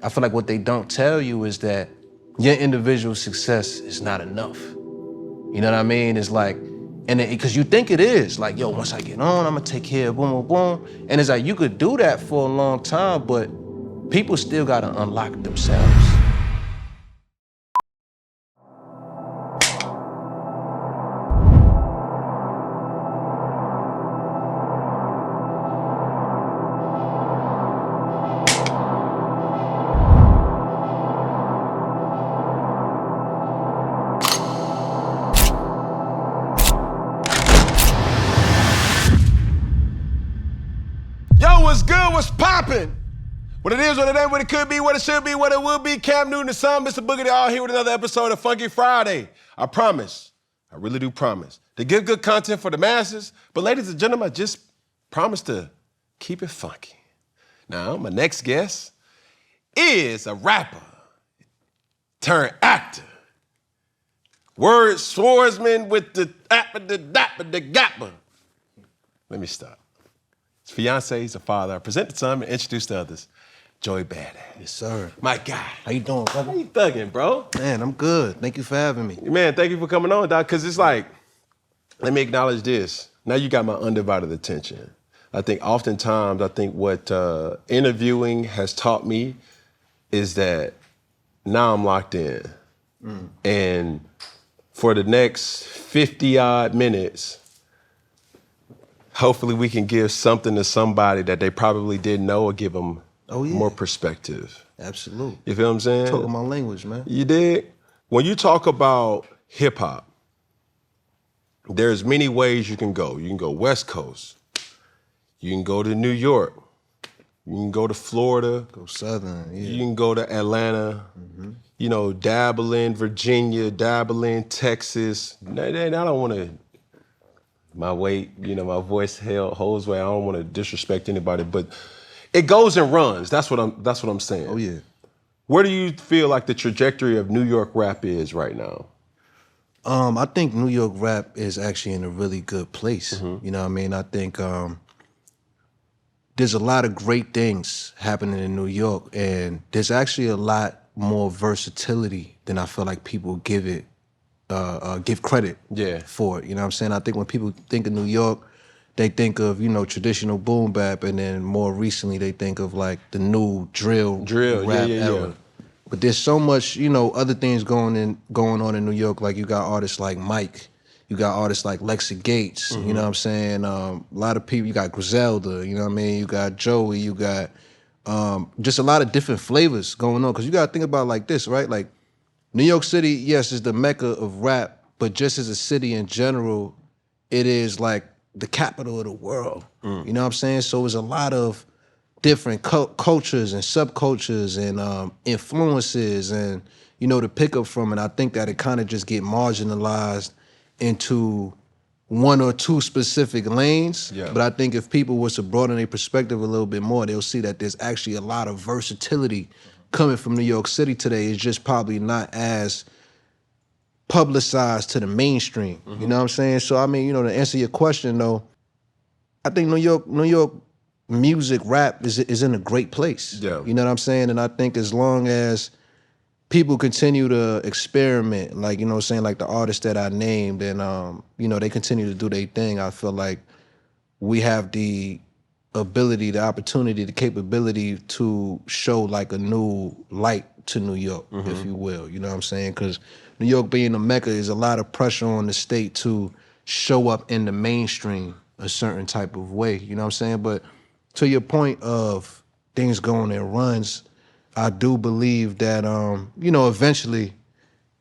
I feel like what they don't tell you is that your individual success is not enough. You know what I mean? It's like, and because you think it is, like, yo, once I get on, I'm gonna take care of boom, boom, boom. And it's like, you could do that for a long time, but people still gotta unlock themselves. What's good? What's poppin'? What it is, what it ain't, what it could be, what it should be, what it will be. Cam Newton and son, Mr. Boogity, all here with another episode of Funky Friday. I promise, I really do promise, to give good content for the masses. But ladies and gentlemen, I just promise to keep it funky. Now, my next guest is a rapper turned actor. Word swordsman with the appa, the dapper, the gapper. Let me stop. His fiance, he's a father. I present the son and introduce the others. Joey Bada. Yes, sir. My guy. How you doing, brother? How you thugging, bro? Man, I'm good. Thank you for having me. Man, thank you for coming on, Doc, because it's like, let me acknowledge this. Now you got my undivided attention. I think oftentimes, what interviewing has taught me is that now I'm locked in. And for the next 50-odd minutes, hopefully we can give something to somebody that they probably didn't know or give them more perspective. Absolutely. You feel what I'm saying? Talking my language, man. You did? When you talk about hip hop, there's many ways you can go. You can go West Coast. You can go to New York. You can go to Florida. Go Southern, yeah. You can go to Atlanta. You know, dabble in Virginia, dabble in Texas. I don't want to... My weight, you know, my voice holds weight. I don't want to disrespect anybody, but it goes and runs. That's what I'm saying. Oh yeah. Where do you feel like the trajectory of New York rap is right now? I think New York rap is actually in a really good place. You know what I mean? I think there's a lot of great things happening in New York, and there's actually a lot more versatility than I feel like people give credit for it. You know what I'm saying? I think when people think of New York, they think of, you know, traditional boom bap, and then more recently they think of like the new drill rap era. But there's so much, you know, other things going on in New York. Like you got artists like Mike, you got artists like Lexa Gates, you know what I'm saying? A lot of people, you got Griselda, you know what I mean? You got Joey, you got just a lot of different flavors going on. Cause you gotta think about it like this, right? Like New York City, yes, is the mecca of rap, but just as a city in general, it is like the capital of the world. You know what I'm saying? So there's a lot of different cultures and subcultures and influences and, you know, to pick up from it. I think that it kind of just get marginalized into one or two specific lanes. Yeah. But I think if people was to broaden their perspective a little bit more, they'll see that there's actually a lot of versatility coming from New York City today. Is just probably not as publicized to the mainstream. You know what I'm saying? So I mean, you know, to answer your question though, I think New York music rap is in a great place. Yeah. You know what I'm saying? And I think as long as people continue to experiment, like, you know what I'm saying, like the artists that I named, and you know, they continue to do their thing, I feel like we have the ability, the opportunity, the capability to show like a new light to New York, if you will. You know what I'm saying? Because New York being a mecca is a lot of pressure on the state to show up in the mainstream a certain type of way. You know what I'm saying? But to your point of things going in runs, I do believe that you know, eventually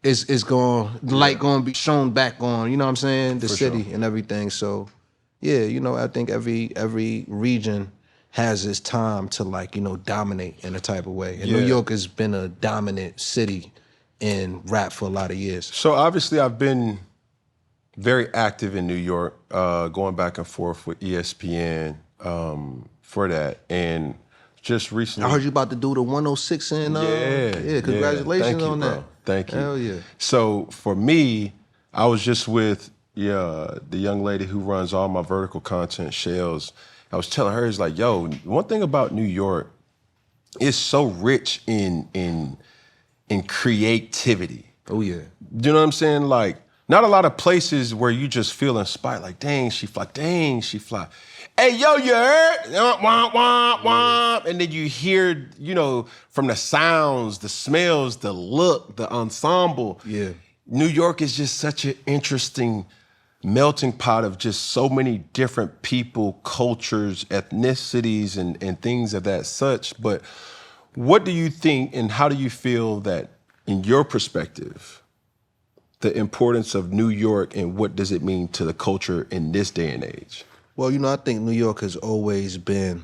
it's going, the light going to be shown back on, you know what I'm saying, the city and everything. So yeah, you know, I think every region has its time to, like, you know, dominate in a type of way. And New York has been a dominant city in rap for a lot of years. So obviously I've been very active in New York, going back and forth with ESPN for that. And just recently, I heard you about to do the 106 and congratulations on that. Thank you. Hell yeah. So for me, I was just with the young lady who runs all my vertical content, Shells. I was telling her, it's like, yo, one thing about New York is so rich in creativity. Oh yeah. You know what I'm saying? Like, not a lot of places where you just feel inspired, like, dang, she fly, dang, she fly. Hey, yo, you heard? Womp, womp, womp. And then you hear, you know, from the sounds, the smells, the look, the ensemble. Yeah. New York is just such an interesting melting pot of just so many different people, cultures, ethnicities, and things of that such. But what do you think and how do you feel that, in your perspective, the importance of New York and what does it mean to the culture in this day and age? Well, you know, I think New York has always been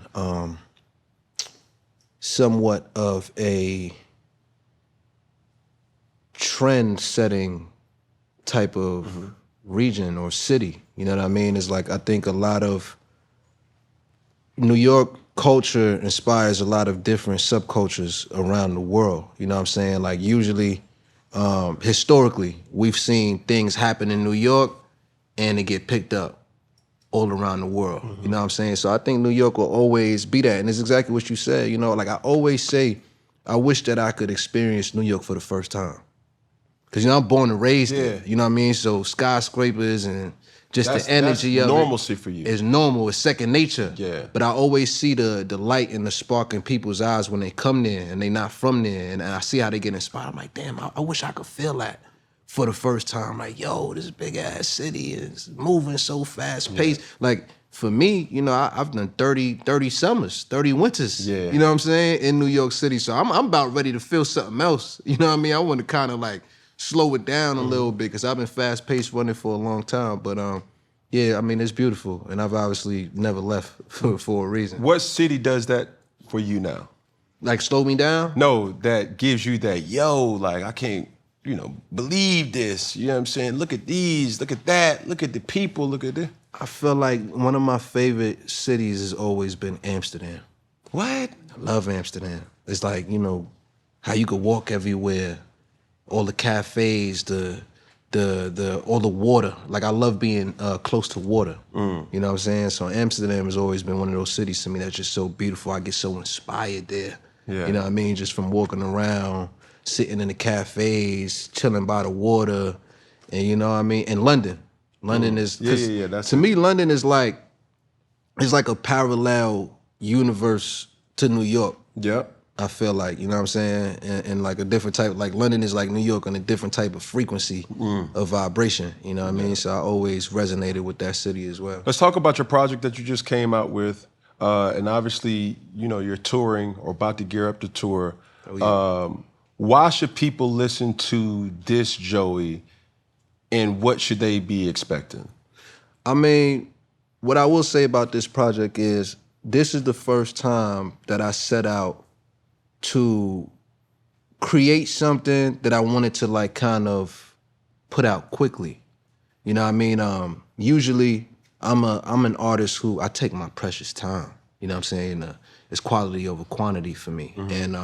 somewhat of a trend-setting type of region or city. You know what I mean? It's like, I think a lot of New York culture inspires a lot of different subcultures around the world. You know what I'm saying? Like, usually, historically, we've seen things happen in New York and it get picked up all around the world. You know what I'm saying? So I think New York will always be that. And it's exactly what you said. You know, like I always say, I wish that I could experience New York for the first time. Because, you know, I'm born and raised there. You know what I mean? So skyscrapers and just the energy of normalcy for you. It's normal. It's second nature. Yeah. But I always see the light and the spark in people's eyes when they come there and they not from there. And I see how they get inspired. I'm like, damn, I wish I could feel that for the first time. Like, yo, this big ass city is moving so fast paced. Yeah. Like, for me, you know, I've done 30 summers, 30 winters. Yeah. You know what I'm saying? In New York City. So I'm about ready to feel something else. You know what I mean? I want to kind of like slow it down a little bit because I've been fast paced running for a long time. But yeah, I mean, it's beautiful. And I've obviously never left for a reason. What city does that for you now? Like slow me down? No, that gives you that, yo, like I can't, you know, believe this. You know what I'm saying? Look at these, look at that, look at the people, look at this. I feel like one of my favorite cities has always been Amsterdam. What? I love Amsterdam. It's like, you know, how you could walk everywhere, all the cafes, all the water. Like I love being close to water. You know what I'm saying? So Amsterdam has always been one of those cities to me that's just so beautiful. I get so inspired there. Yeah. You know what I mean? Just from walking around, sitting in the cafes, chilling by the water, and you know what I mean? And London is, to me, London is like, it's like a parallel universe to New York. Yep. I feel like, you know what I'm saying? And like a different type, like London is like New York on a different type of frequency of vibration, you know what I mean? So I always resonated with that city as well. Let's talk about your project that you just came out with. And obviously, you know, you're touring or about to gear up to tour. Oh, yeah. Why should people listen to this Joey and what should they be expecting? I mean, what I will say about this project is this is the first time that I set out to create something that I wanted to like kind of put out quickly. You know what I mean? Usually I'm an artist who I take my precious time. You know what I'm saying? It's quality over quantity for me. And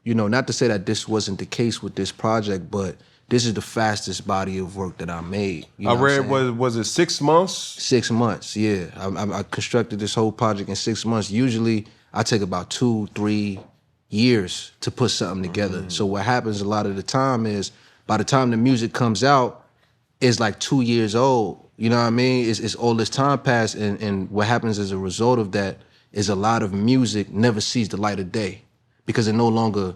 you know, not to say that this wasn't the case with this project, but this is the fastest body of work that I made. You know I read, was it 6 months? 6 months, yeah. I constructed this whole project in 6 months. Usually I take about 2-3 years to put something together. So what happens a lot of the time is by the time the music comes out, it's like 2 years old. You know what I mean? It's all this time passed, and what happens as a result of that is a lot of music never sees the light of day because I no longer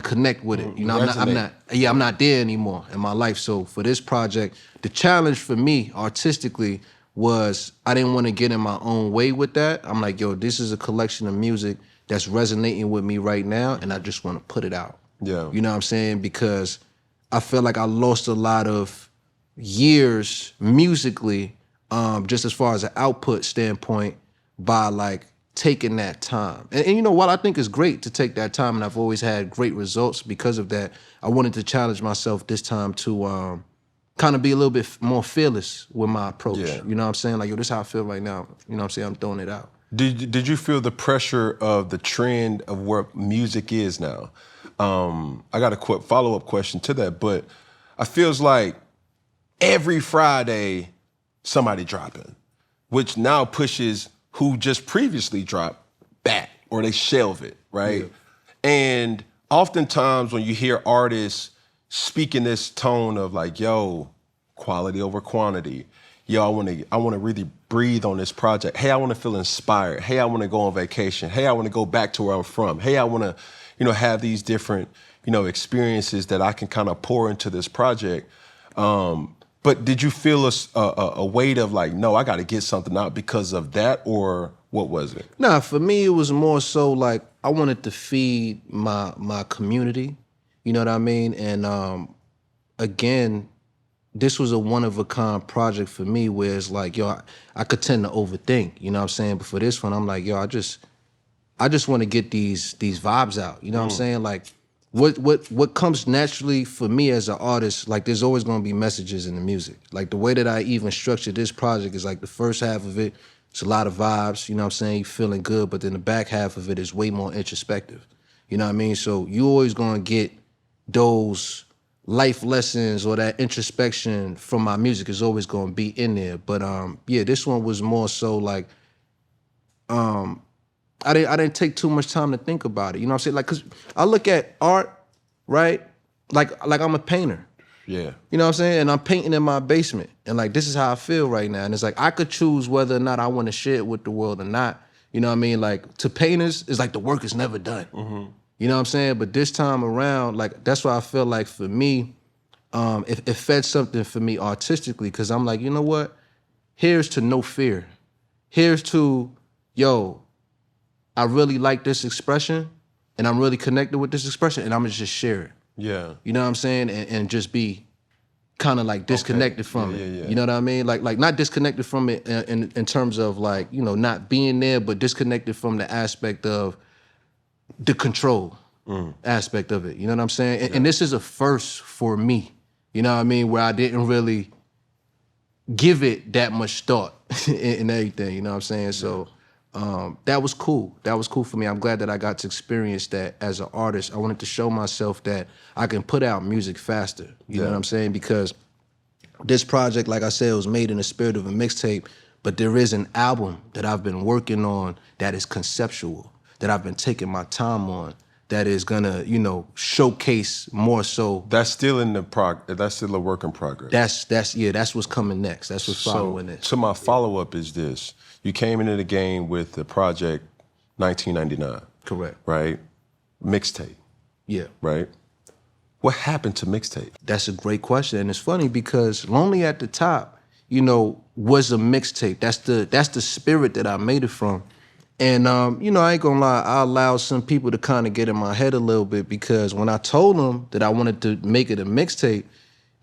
connect with it. You know, I'm not there anymore in my life. So for this project, the challenge for me artistically was I didn't want to get in my own way with that. I'm like, yo, this is a collection of music that's resonating with me right now, and I just want to put it out. Yeah. You know what I'm saying? Because I feel like I lost a lot of years musically, just as far as an output standpoint, by like taking that time. And you know, while I think it's great to take that time, and I've always had great results because of that, I wanted to challenge myself this time to kind of be a little bit more fearless with my approach. Yeah. You know what I'm saying? Like, yo, this is how I feel right now. You know what I'm saying? I'm throwing it out. Did you feel the pressure of the trend of where music is now? I got a follow-up question to that, but I feels like every Friday somebody dropping, which now pushes who just previously dropped back, or they shelve it. right? Yeah. And oftentimes when you hear artists speaking this tone of like, yo, quality over quantity, yo, I want to really breathe on this project. Hey, I want to feel inspired. Hey, I want to go on vacation. Hey, I want to go back to where I'm from. Hey, I want to, have these different, experiences that I can kind of pour into this project. But did you feel a weight of like, no, I got to get something out because of that, or what was it? Nah, for me, it was more so like I wanted to feed my community. You know what I mean? And again, this was a one-of-a-kind project for me where it's like, yo, I could tend to overthink, you know what I'm saying? But for this one, I'm like, yo, I just want to get these vibes out, you know what I'm saying? Like, what comes naturally for me as an artist, like there's always gonna be messages in the music. Like the way that I even structured this project is like the first half of it, it's a lot of vibes, you know what I'm saying? You feeling good, but then the back half of it is way more introspective. You know what I mean? So you always gonna get those life lessons or that introspection from my music is always gonna be in there. But yeah, this one was more so like I didn't take too much time to think about it. You know what I'm saying? Like, cause I look at art, right? Like I'm a painter. Yeah. You know what I'm saying? And I'm painting in my basement. And like, this is how I feel right now. And it's like, I could choose whether or not I want to share it with the world or not. You know what I mean? Like, to painters, it's like the work is never done. Mm-hmm. You know what I'm saying? But this time around, like, that's why I feel like for me, it fed something for me artistically. Cause I'm like, you know what? Here's to no fear. Here's to, yo, I really like this expression and I'm really connected with this expression and I'm gonna just share it. Yeah. You know what I'm saying? And just be kind of like disconnected from it. Yeah. You know what I mean? Like not disconnected from it in terms of like, not being there, but disconnected from the aspect of the control aspect of it. You know what I'm saying? And this is a first for me. You know what I mean? Where I didn't really give it that much thought and everything. You know what I'm saying? So that was cool. That was cool for me. I'm glad that I got to experience that as an artist. I wanted to show myself that I can put out music faster. You know what I'm saying? Because this project, like I said, was made in the spirit of a mixtape, but there is an album that I've been working on that is conceptual, that I've been taking my time on, that is gonna, showcase more so. That's still in the that's still a work in progress. That's what's coming next. That's what's following this. So my follow-up is this. You came into the game with the project 1999. Correct. Right? Mixtape. Yeah. Right? What happened to mixtape? That's a great question. And it's funny because Lonely at the Top, was a mixtape. That's the spirit that I made it from. And, I ain't gonna lie, I allowed some people to kind of get in my head a little bit because when I told them that I wanted to make it a mixtape,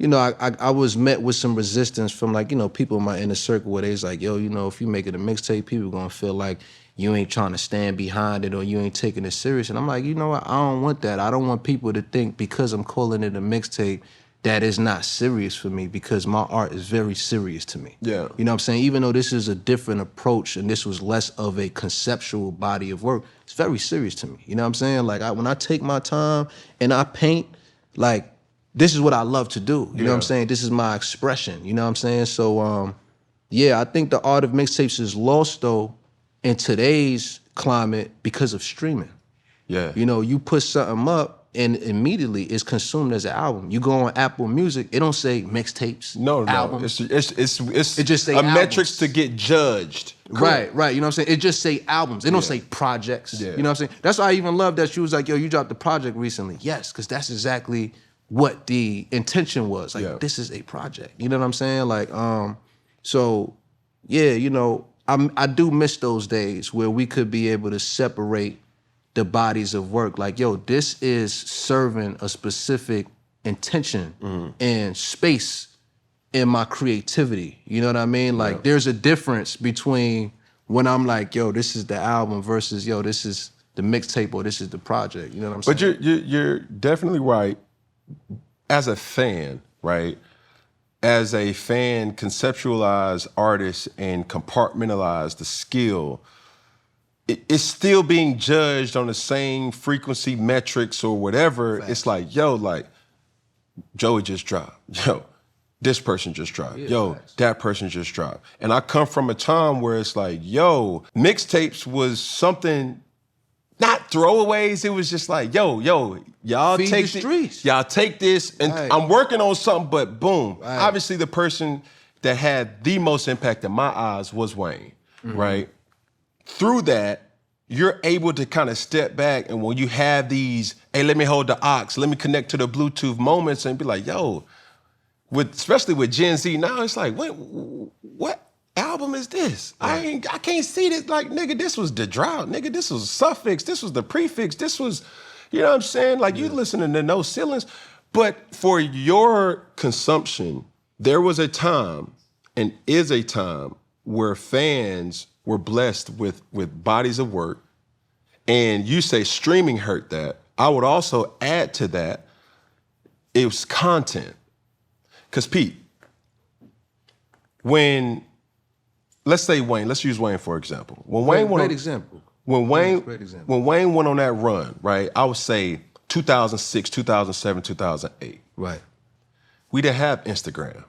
I was met with some resistance from like, people in my inner circle where they was like, yo, if you make it a mixtape, people gonna feel like you ain't trying to stand behind it or you ain't taking it serious. And I'm like, you know what? I don't want that. I don't want people to think because I'm calling it a mixtape that is not serious for me because my art is very serious to me. Yeah. You know what I'm saying? Even though this is a different approach and this was less of a conceptual body of work, it's very serious to me. You know what I'm saying? Like when I take my time and I paint, like, this is what I love to do. You know what I'm saying? This is my expression. You know what I'm saying? So, I think the art of mixtapes is lost, though, in today's climate because of streaming. Yeah. You put something up and immediately it's consumed as an album. You go on Apple Music, it don't say mixtapes, albums. It just say a albums. metrics to get judged. Cool. Right. You know what I'm saying? It just say albums. It don't say projects. Yeah. You know what I'm saying? That's why I even love that she was like, yo, you dropped the project recently. Yes, because that's exactly what the intention was. Like, this is a project. You know what I'm saying? Like, so, I do miss those days where we could be able to separate the bodies of work. Like, yo, this is serving a specific intention and space in my creativity. You know what I mean? Like, there's a difference between when I'm like, yo, this is the album versus, yo, this is the mixtape or this is the project. You know what I'm saying? But you're definitely right. As a fan, right? As a fan, conceptualize artists and compartmentalize the skill. It's still being judged on the same frequency metrics or whatever. Facts. It's like, yo, like, Joey just dropped. Yo, this person just dropped. Yo, facts. That person just dropped. And I come from a time where it's like, yo, mixtapes was something not throwaways. It was just like, y'all Feed take the streets. Y'all take this, and Right. I'm working on something, but boom. Right. Obviously, the person that had the most impact in my eyes was Wayne, right? Through that, you're able to kind of step back, and when you have these, hey, let me hold the aux, let me connect to the Bluetooth moments, and be like, yo, especially with Gen Z now, it's like, what album is this? Right. I can't see this. Like, nigga, this was the drought. Nigga, this was suffix. This was the prefix. This was, you know what I'm saying? Like, you listening to No Ceilings. But for your consumption, there was a time and is a time where fans were blessed with bodies of work. And you say streaming hurt that. I would also add to that, it was content. Because Pete, when, let's say Wayne, let's use Wayne for example. When Wayne Great example. When Wayne went on that run, right, I would say 2006, 2007, 2008. Right. We didn't have Instagram.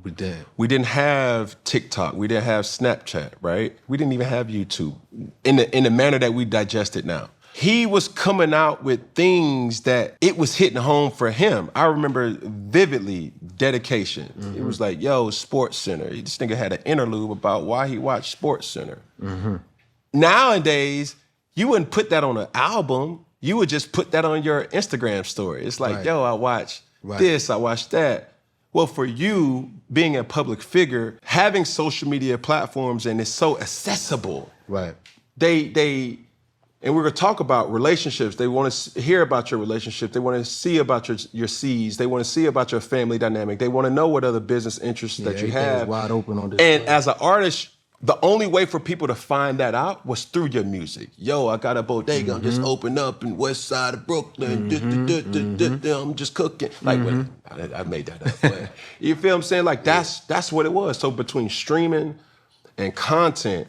We did. We didn't have TikTok. We didn't have Snapchat, right? We didn't even have YouTube in the manner that we digest it now. He was coming out with things that it was hitting home for him. I remember vividly Dedication. It was like, yo, Sports Center. This nigga had an interlude about why he watched Sports Center. Nowadays, you wouldn't put that on an album. You would just put that on your Instagram story. It's like, yo, I watched this, I watched that. Well, for you, being a public figure, having social media platforms and it's so accessible. Right. And we're gonna talk about relationships. They wanna hear about your relationship. They wanna see about your C's. They wanna see about your family dynamic. They wanna know what other business interests that you have. Is wide open on this. And as an artist, the only way for people to find that out was through your music. Yo, I got a bodega, I'm just open up in West Side of Brooklyn. I'm just cooking. Like, I made that up. But you feel what I'm saying? Like, that's what it was. So between streaming and content,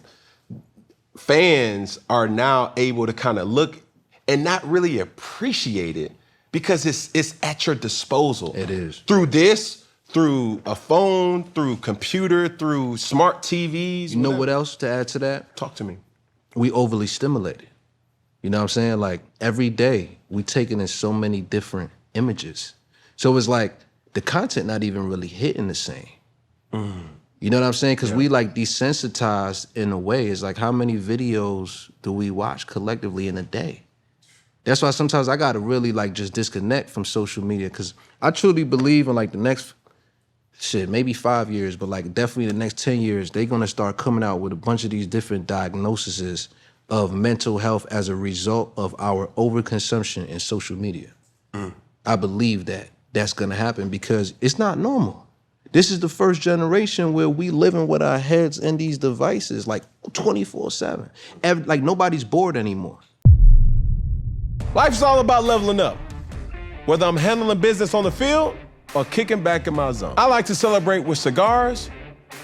fans are now able to kind of look and not really appreciate it because it's at your disposal. It is. Through this, through a phone, through computer, through smart TVs. You know what else to add to that? Talk to me. We overly stimulated. You know what I'm saying? Like every day we taking in so many different images. So it's like the content not even really hitting the same. You know what I'm saying? Because we like desensitized in a way. It's like how many videos do we watch collectively in a day? That's why sometimes I gotta really like just disconnect from social media because I truly believe in like the next, maybe 5 years, but like definitely the next 10 years, they're gonna start coming out with a bunch of these different diagnoses of mental health as a result of our overconsumption in social media. I believe that that's gonna happen because it's not normal. This is the first generation where we living with our heads in these devices like 24/7. Like nobody's bored anymore. Life's all about leveling up. Whether I'm handling business on the field or kicking back in my zone. I like to celebrate with cigars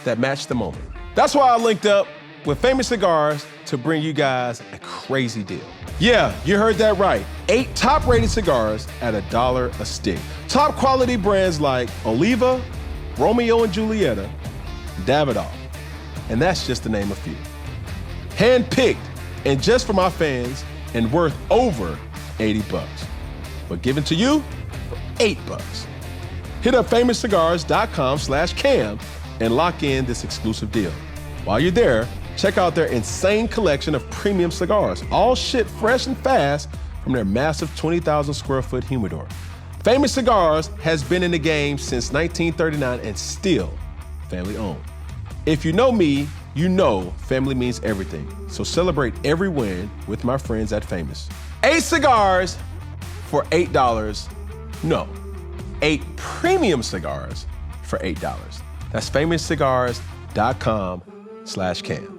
that match the moment. That's why I linked up with Famous Cigars to bring you guys a crazy deal. Yeah, you heard that right. 8 top-rated cigars at $1 a stick. Top quality brands like Oliva, Romeo and Julieta, Davidoff, and that's just to name a few. Hand-picked and just for my fans and worth over $80, but given to you for $8. Hit up famouscigars.com/cam and lock in this exclusive deal. While you're there, check out their insane collection of premium cigars, all shipped fresh and fast from their massive 20,000 square foot humidor. Famous Cigars has been in the game since 1939 and still family owned. If you know me, you know family means everything. So celebrate every win with my friends at Famous. 8 cigars for $8. No, 8 premium cigars for $8. That's famouscigars.com/cam.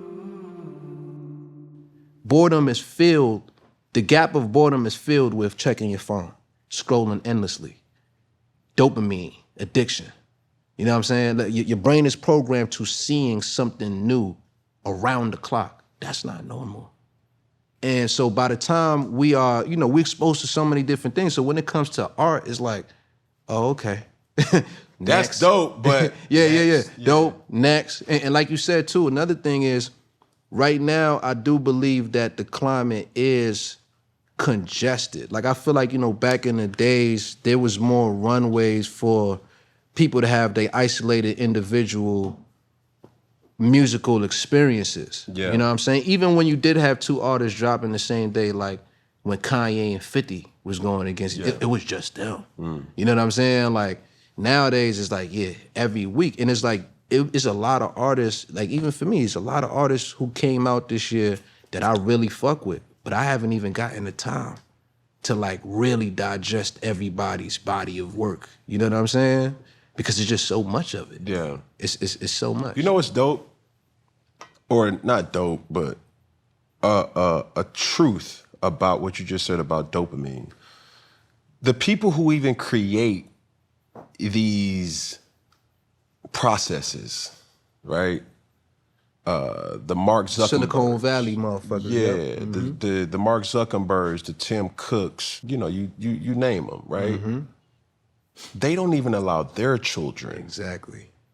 Boredom is filled, the gap of boredom is filled with checking your phone, scrolling endlessly. Dopamine, addiction. You know what I'm saying? Your brain is programmed to seeing something new around the clock. That's not normal. And so by the time we are, we're exposed to so many different things. So when it comes to art, it's like, oh, okay. That's dope, but yeah. Dope, next. And like you said too, another thing is, right now, I do believe that the climate is congested. Like I feel like, you know, back in the days, there was more runways for people to have their isolated individual musical experiences. Yeah. You know what I'm saying? Even when you did have two artists dropping the same day, like when Kanye and 50 was going against it was just them. You know what I'm saying? Like nowadays it's like, every week. And it's like, it's a lot of artists, like even for me, it's a lot of artists who came out this year that I really fuck with, but I haven't even gotten the time to like really digest everybody's body of work. You know what I'm saying? Because it's just so much of it. Yeah. It's so much. You know what's dope? Or not dope, but a truth about what you just said about dopamine. The people who even create these processes, right? The Mark Zuckerberg. Silicon Valley motherfuckers. Yeah, the Mark Zuckerbergs, the Tim Cooks, you know, you name them, right? They don't even allow their children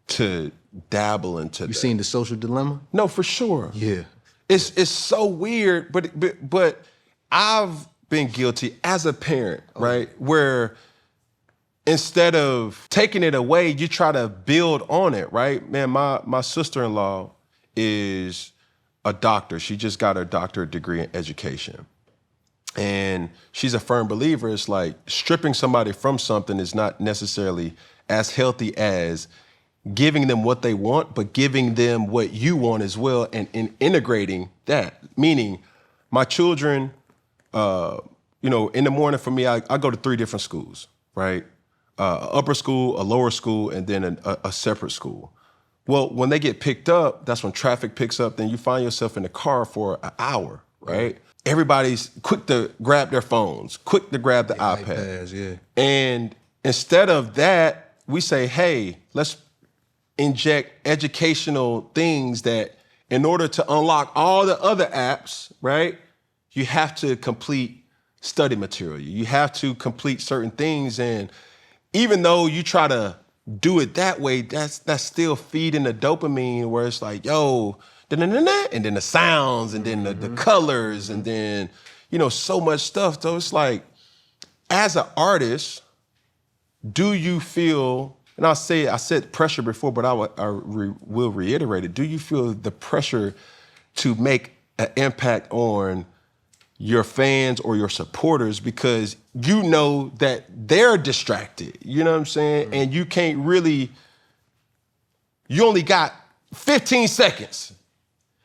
to dabble into that. You seen The Social Dilemma? No, for sure. Yeah. It's so weird, but I've been guilty as a parent, right? Where instead of taking it away, you try to build on it, right? Man, my sister-in-law is a doctor. She just got her doctorate degree in education. And she's a firm believer. It's like stripping somebody from something is not necessarily as healthy as giving them what they want, but giving them what you want as well and integrating that. Meaning my children, you know, in the morning for me, I go to 3 different schools, right? Upper school, a lower school, and then a separate school. Well, when they get picked up, that's when traffic picks up, then you find yourself in the car for an hour, right? Everybody's quick to grab their phones, quick to grab the iPad. And instead of that, we say, hey, let's inject educational things that in order to unlock all the other apps, right, you have to complete study material. You have to complete certain things. And even though you try to do it that way, that's still feeding the dopamine where it's like, yo, and then the sounds, and then the colors, and then, you know, so much stuff. So it's like, as an artist, do you feel, and I said pressure before, but I will reiterate it. Do you feel the pressure to make an impact on your fans or your supporters because you know that they're distracted, you know what I'm saying? And you can't really, you only got 15 seconds.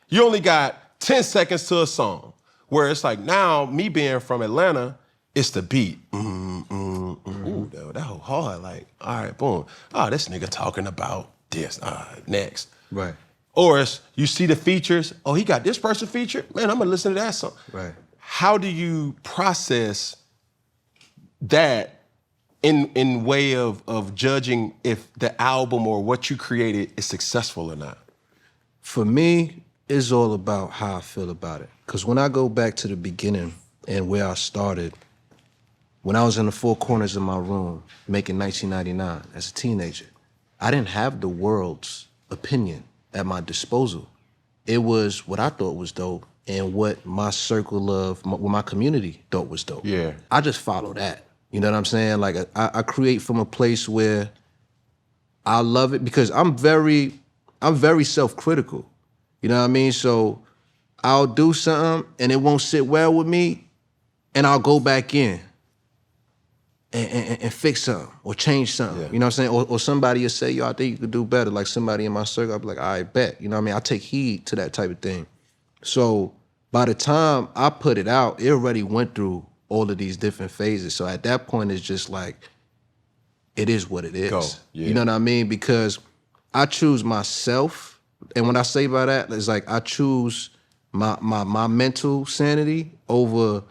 You only got 10 seconds to a song. Where it's like now, me being from Atlanta, it's the beat. Ooh, that whole hard, like, all right, boom. Oh, this nigga talking about this, next. Right. Or it's, you see the features, oh, he got this person featured? Man, I'm gonna listen to that song. Right. How do you process that in way of judging if the album or what you created is successful or not? For me, it's all about how I feel about it. Because when I go back to the beginning and where I started, when I was in the 4 corners of my room making 1999 as a teenager, I didn't have the world's opinion at my disposal. It was what I thought was dope and what my circle of, what my community thought was dope. Yeah. I just follow that. You know what I'm saying? Like I create from a place where I love it because I'm very self-critical. You know what I mean? So I'll do something and it won't sit well with me and I'll go back in and fix something or change something. Yeah. You know what I'm saying? Or somebody will say, yo, I think you could do better. Like somebody in my circle, I'll be like, I bet. You know what I mean? I take heed to that type of thing. So by the time I put it out, it already went through all of these different phases. So at that point, it's just like, it is what it is. Go. Yeah. You know what I mean? Because I choose myself. And when I say by that, it's like I choose my mental sanity over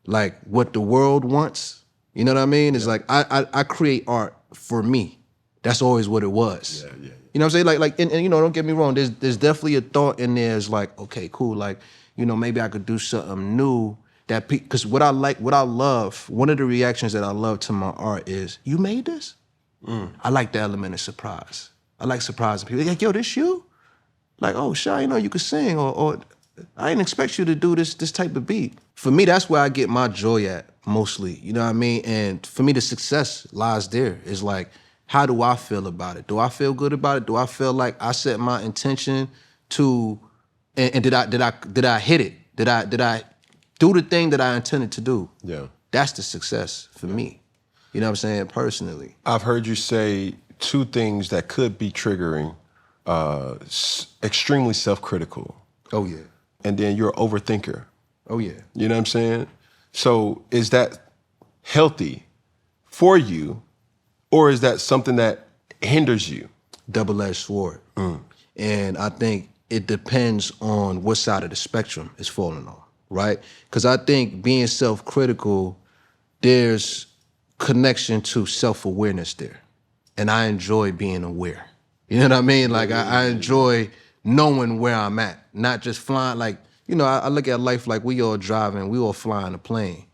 like what the world wants. You know what I mean? It's like I create art for me. That's always what it was. Yeah. You know what I'm saying? Like and you know, don't get me wrong, there's definitely a thought in there is like, okay, cool, like, you know, maybe I could do something new that because what I love, one of the reactions that I love to my art is, you made this? I like the element of surprise. I like surprising people. They're like, yo, this you? Like, oh, Shy, you know, you could sing, or I didn't expect you to do this type of beat. For me, that's where I get my joy at mostly. You know what I mean? And for me, the success lies there. It's like, how do I feel about it? Do I feel good about it? Do I feel like I set my intention to, and did I hit it? Did I do the thing that I intended to do? Yeah. That's the success for me. You know what I'm saying? Personally. I've heard you say two things that could be triggering, extremely self-critical. Oh, yeah. And then you're an overthinker. Oh, yeah. You know what I'm saying? So is that healthy for you, or is that something that hinders you? Double-edged sword. And I think it depends on what side of the spectrum it's falling on, right? Because I think being self-critical, there's connection to self-awareness there. And I enjoy being aware. You know what I mean? Like, I enjoy knowing where I'm at, not just flying. Like, you know, I look at life like we all driving, we all flying a plane.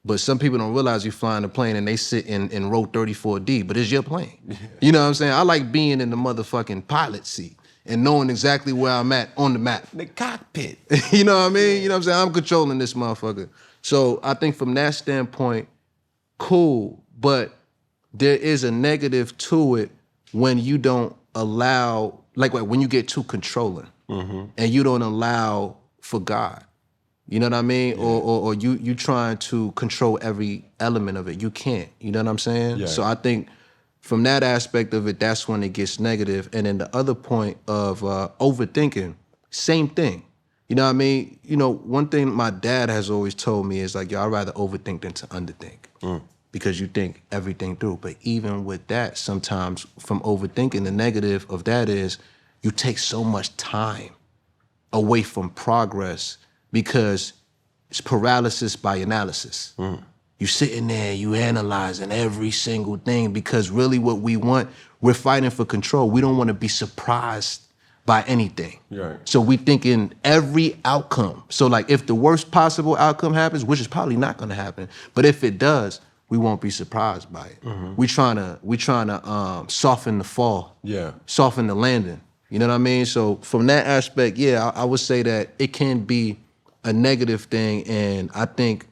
But some people don't realize you're flying a plane and they sit in row 34D, but it's your plane. You know what I'm saying? I like being in the motherfucking pilot seat and knowing exactly where I'm at on the map. The cockpit. You know what I mean? You know what I'm saying? I'm controlling this motherfucker. So I think from that standpoint, cool, but there is a negative to it when you don't allow, like when you get too controlling and you don't allow for God. You know what I mean? Yeah. Or you trying to control every element of it. You can't. You know what I'm saying? Yeah. So I think from that aspect of it, that's when it gets negative. And then the other point of overthinking, same thing. You know what I mean? You know, one thing my dad has always told me is like, yo, I'd rather overthink than to underthink. Because you think everything through. But even with that, sometimes from overthinking, the negative of that is you take so much time away from progress because it's paralysis by analysis. You sitting there, you analyzing every single thing because really what we want, we're fighting for control. We don't want to be surprised by anything. Right. So we thinking every outcome. So like if the worst possible outcome happens, which is probably not gonna happen, but if it does, we won't be surprised by it. We trying to soften the fall, soften the landing. You know what I mean? So from that aspect, yeah, I would say that it can be a negative thing, and I think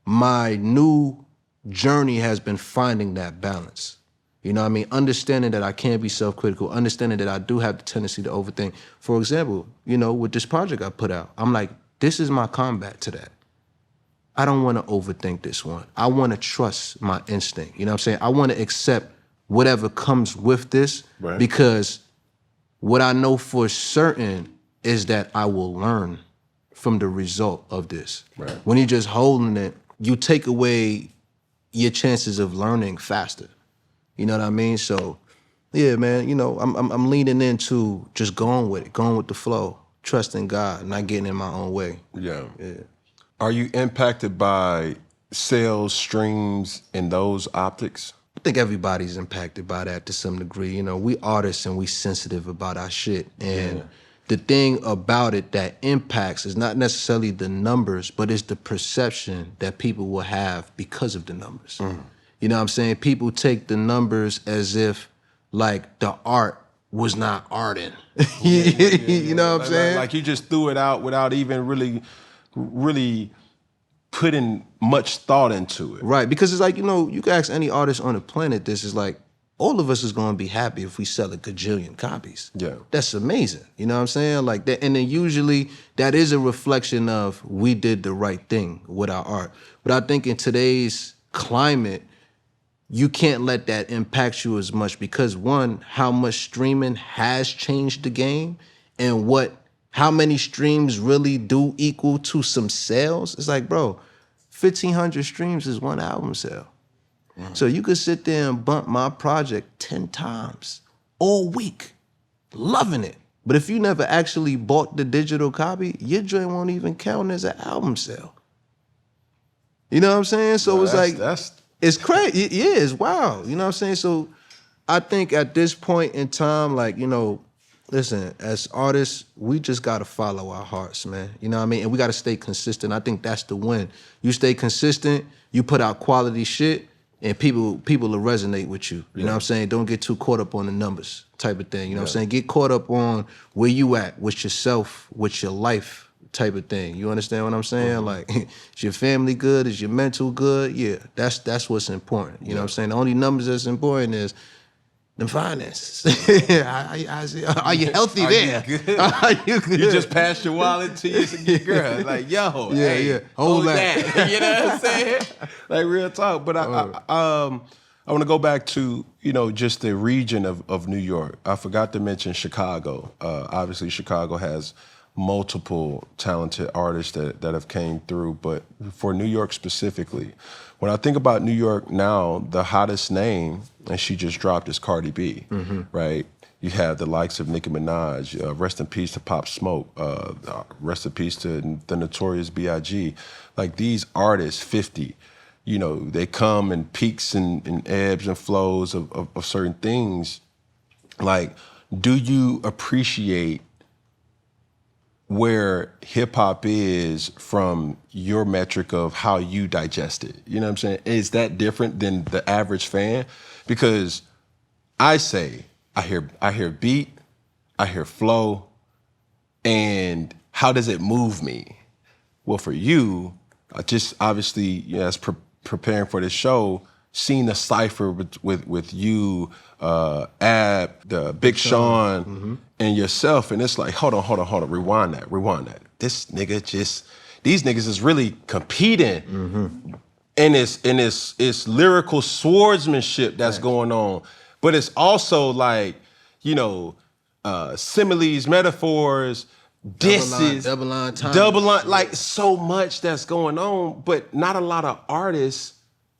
my new journey has been finding that balance. You know what I mean? Understanding that I can't be self-critical, understanding that I do have the tendency to overthink. For example, you know, with this project I put out, I'm like, this is my combat to that. I don't want to overthink this one. I want to trust my instinct. You know what I'm saying? I want to accept whatever comes with this because what I know for certain is that I will learn from the result of this. When you're just holding it, you take away your chances of learning faster. You know what I mean? So, yeah, man, you know, I'm leaning into just going with it, going with the flow, trusting God, not getting in my own way. Yeah. Are you impacted by sales, streams, and those optics? I think everybody's impacted by that to some degree. You know, we artists and we sensitive about our shit. And the thing about it that impacts is not necessarily the numbers, but it's the perception that people will have because of the numbers. You know what I'm saying? People take the numbers as if like the art was not arting. You know what I'm saying? Like you just threw it out without even really putting much thought into it. Right, because it's like, you know, you can ask any artist on the planet, this is like, all of us is gonna be happy if we sell a gajillion copies. Yeah. That's amazing, you know what I'm saying? Like that, and then usually that is a reflection of we did the right thing with our art. But I think in today's climate, you can't let that impact you as much because one, how much streaming has changed the game and how many streams really do equal to some sales. It's like, bro, 1,500 streams is one album sale. So you could sit there and bump my project 10 times all week, loving it. But if you never actually bought the digital copy, your joint won't even count as an album sale. You know what I'm saying? So it's like, it's crazy. Yeah, it's wild. You know what I'm saying? So I think at this point in time, like, you know, listen, as artists, we just got to follow our hearts, man. You know what I mean? And we got to stay consistent. I think that's the win. You stay consistent, you put out quality shit, and people will resonate with you. You know what I'm saying? Don't get too caught up on the numbers type of thing. You know what I'm saying? Get caught up on where you at with yourself, with your life type of thing. You understand what I'm saying? Like, is your family good? Is your mental good? Yeah, that's what's important. You know what I'm saying? The only numbers that's important is the finances. Are you healthy there? You good? Are you good? You just passed your wallet to your girl. Like, yo, yeah. Hold that. You know what I'm saying? Like, real talk. But I want to go back to, just the region of New York. I forgot to mention Chicago. Obviously, Chicago has multiple talented artists that have came through. But for New York specifically, when I think about New York now, the hottest name, and she just dropped, is Cardi B, right? You have the likes of Nicki Minaj, rest in peace to Pop Smoke, rest in peace to the Notorious B.I.G. Like, these artists, 50, they come in peaks and ebbs and flows of certain things. Like, do you appreciate where hip hop is from your metric of how you digest it? You know what I'm saying? Is that different than the average fan? Because I hear beat, I hear flow, and how does it move me? Well, for you, just obviously, as preparing for this show, seeing the cipher with you, Ab, the Big Sean, and yourself, and it's like, hold on, rewind that. These niggas is really competing, and it's lyrical swordsmanship that's going on, but it's also like, similes, metaphors, disses, double line, like so much that's going on, but not a lot of artists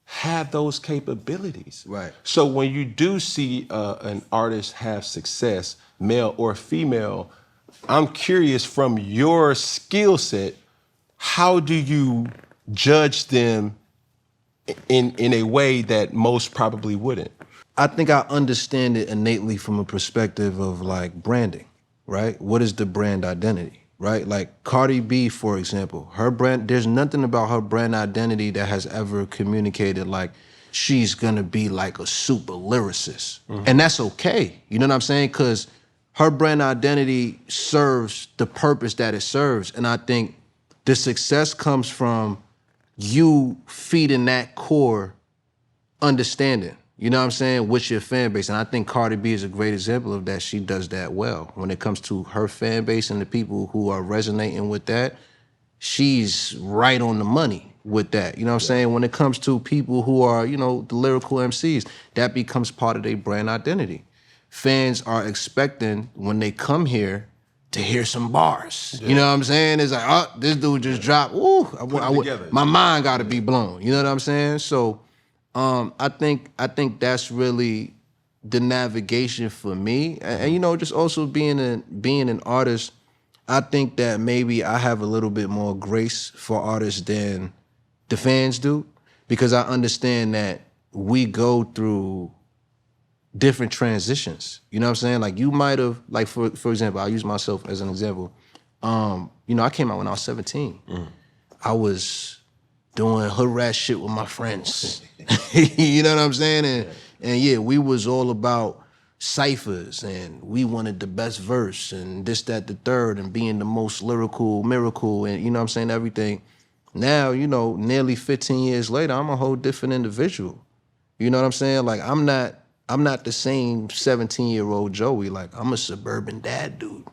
have those capabilities. Right. So when you do see an artist have success, male or female, I'm curious, from your skill set, how do you judge them in a way that most probably wouldn't? I think I understand it innately from a perspective of like branding, right? What is the brand identity, right? Like Cardi B, for example, her brand, there's nothing about her brand identity that has ever communicated like she's gonna be like a super lyricist. And that's okay, you know what I'm saying? Because her brand identity serves the purpose that it serves. And I think the success comes from you feeding that core understanding. You know what I'm saying? With your fan base. And I think Cardi B is a great example of that. She does that well. When it comes to her fan base and the people who are resonating with that, she's right on the money with that. You know what I'm saying? When it comes to people who are, the lyrical MCs, that becomes part of their brand identity. Fans are expecting, when they come here, to hear some bars. You know what I'm saying? It's like, oh, this dude just dropped. Ooh, my mind got to be blown. You know what I'm saying? So, I think that's really the navigation for me, and just also being an artist. I think that maybe I have a little bit more grace for artists than the fans do, because I understand that we go through different transitions. You know what I'm saying? Like you might have, like for example, I'll use myself as an example. I came out when I was 17. I was doing hood rat shit with my friends. You know what I'm saying? And yeah, we was all about ciphers, and we wanted the best verse, and this, that, the third, and being the most lyrical miracle, and you know what I'm saying, everything. Now, nearly 15 years later, I'm a whole different individual. You know what I'm saying? Like I'm not the same 17-year-old Joey. Like I'm a suburban dad dude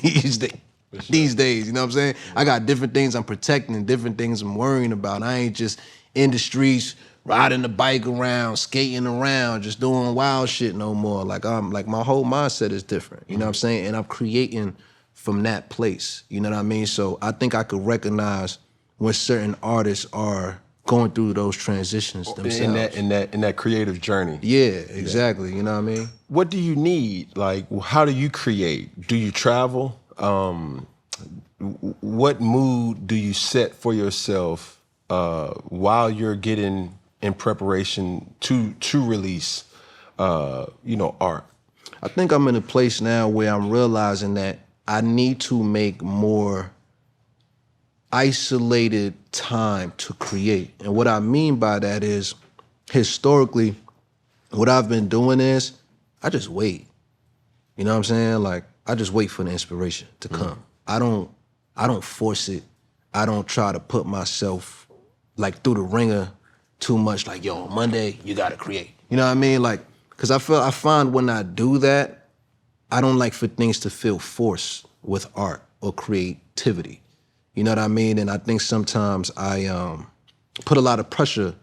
these days. Sure. These days, you know what I'm saying? Yeah. I got different things I'm protecting, different things I'm worrying about. I ain't just in the streets riding the bike around, skating around, just doing wild shit no more. Like my whole mindset is different. You know what I'm saying? And I'm creating from that place. You know what I mean? So I think I could recognize when certain artists are going through those transitions themselves. In that creative journey. Yeah, exactly. You know what I mean? What do you need? Like, how do you create? Do you travel? What mood do you set for yourself while you're getting in preparation to release, art? I think I'm in a place now where I'm realizing that I need to make more isolated time to create. And what I mean by that is, historically, what I've been doing is I just wait. You know what I'm saying? Like, I just wait for the inspiration to come. I don't I don't force it. I don't try to put myself like through the ringer too much. Like, yo, on Monday you gotta create. You know what I mean? Like, cause I find when I do that, I don't like for things to feel forced with art or creativity. You know what I mean? And I think sometimes I put a lot of pressure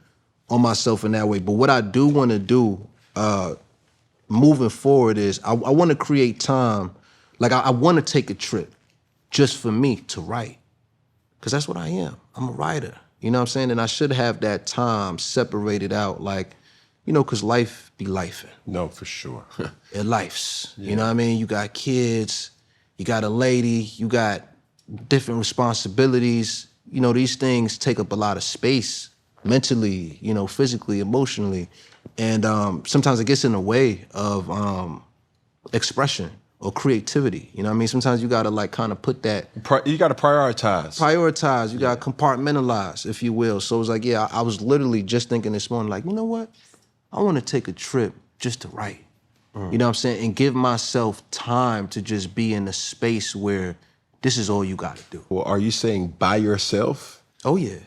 on myself in that way. But what I do want to do moving forward is I want to create time. Like I want to take a trip just for me to write. Because that's what I am. I'm a writer. You know what I'm saying? And I should have that time separated out, like, you know, because life be lifing. No, for sure. It lifes. Yeah. You know what I mean? You got kids, you got a lady, you got different responsibilities. You know, these things take up a lot of space mentally, you know, physically, emotionally. And sometimes it gets in the way of expression or creativity. You know what I mean? Sometimes you gotta like kind of put that. You gotta prioritize. Prioritize, you gotta compartmentalize, if you will. So it's like, yeah, I was literally just thinking this morning, like, you know what? I wanna take a trip just to write. You know what I'm saying? And give myself time to just be in a space where this is all you gotta do. Well, are you saying by yourself? Oh yeah.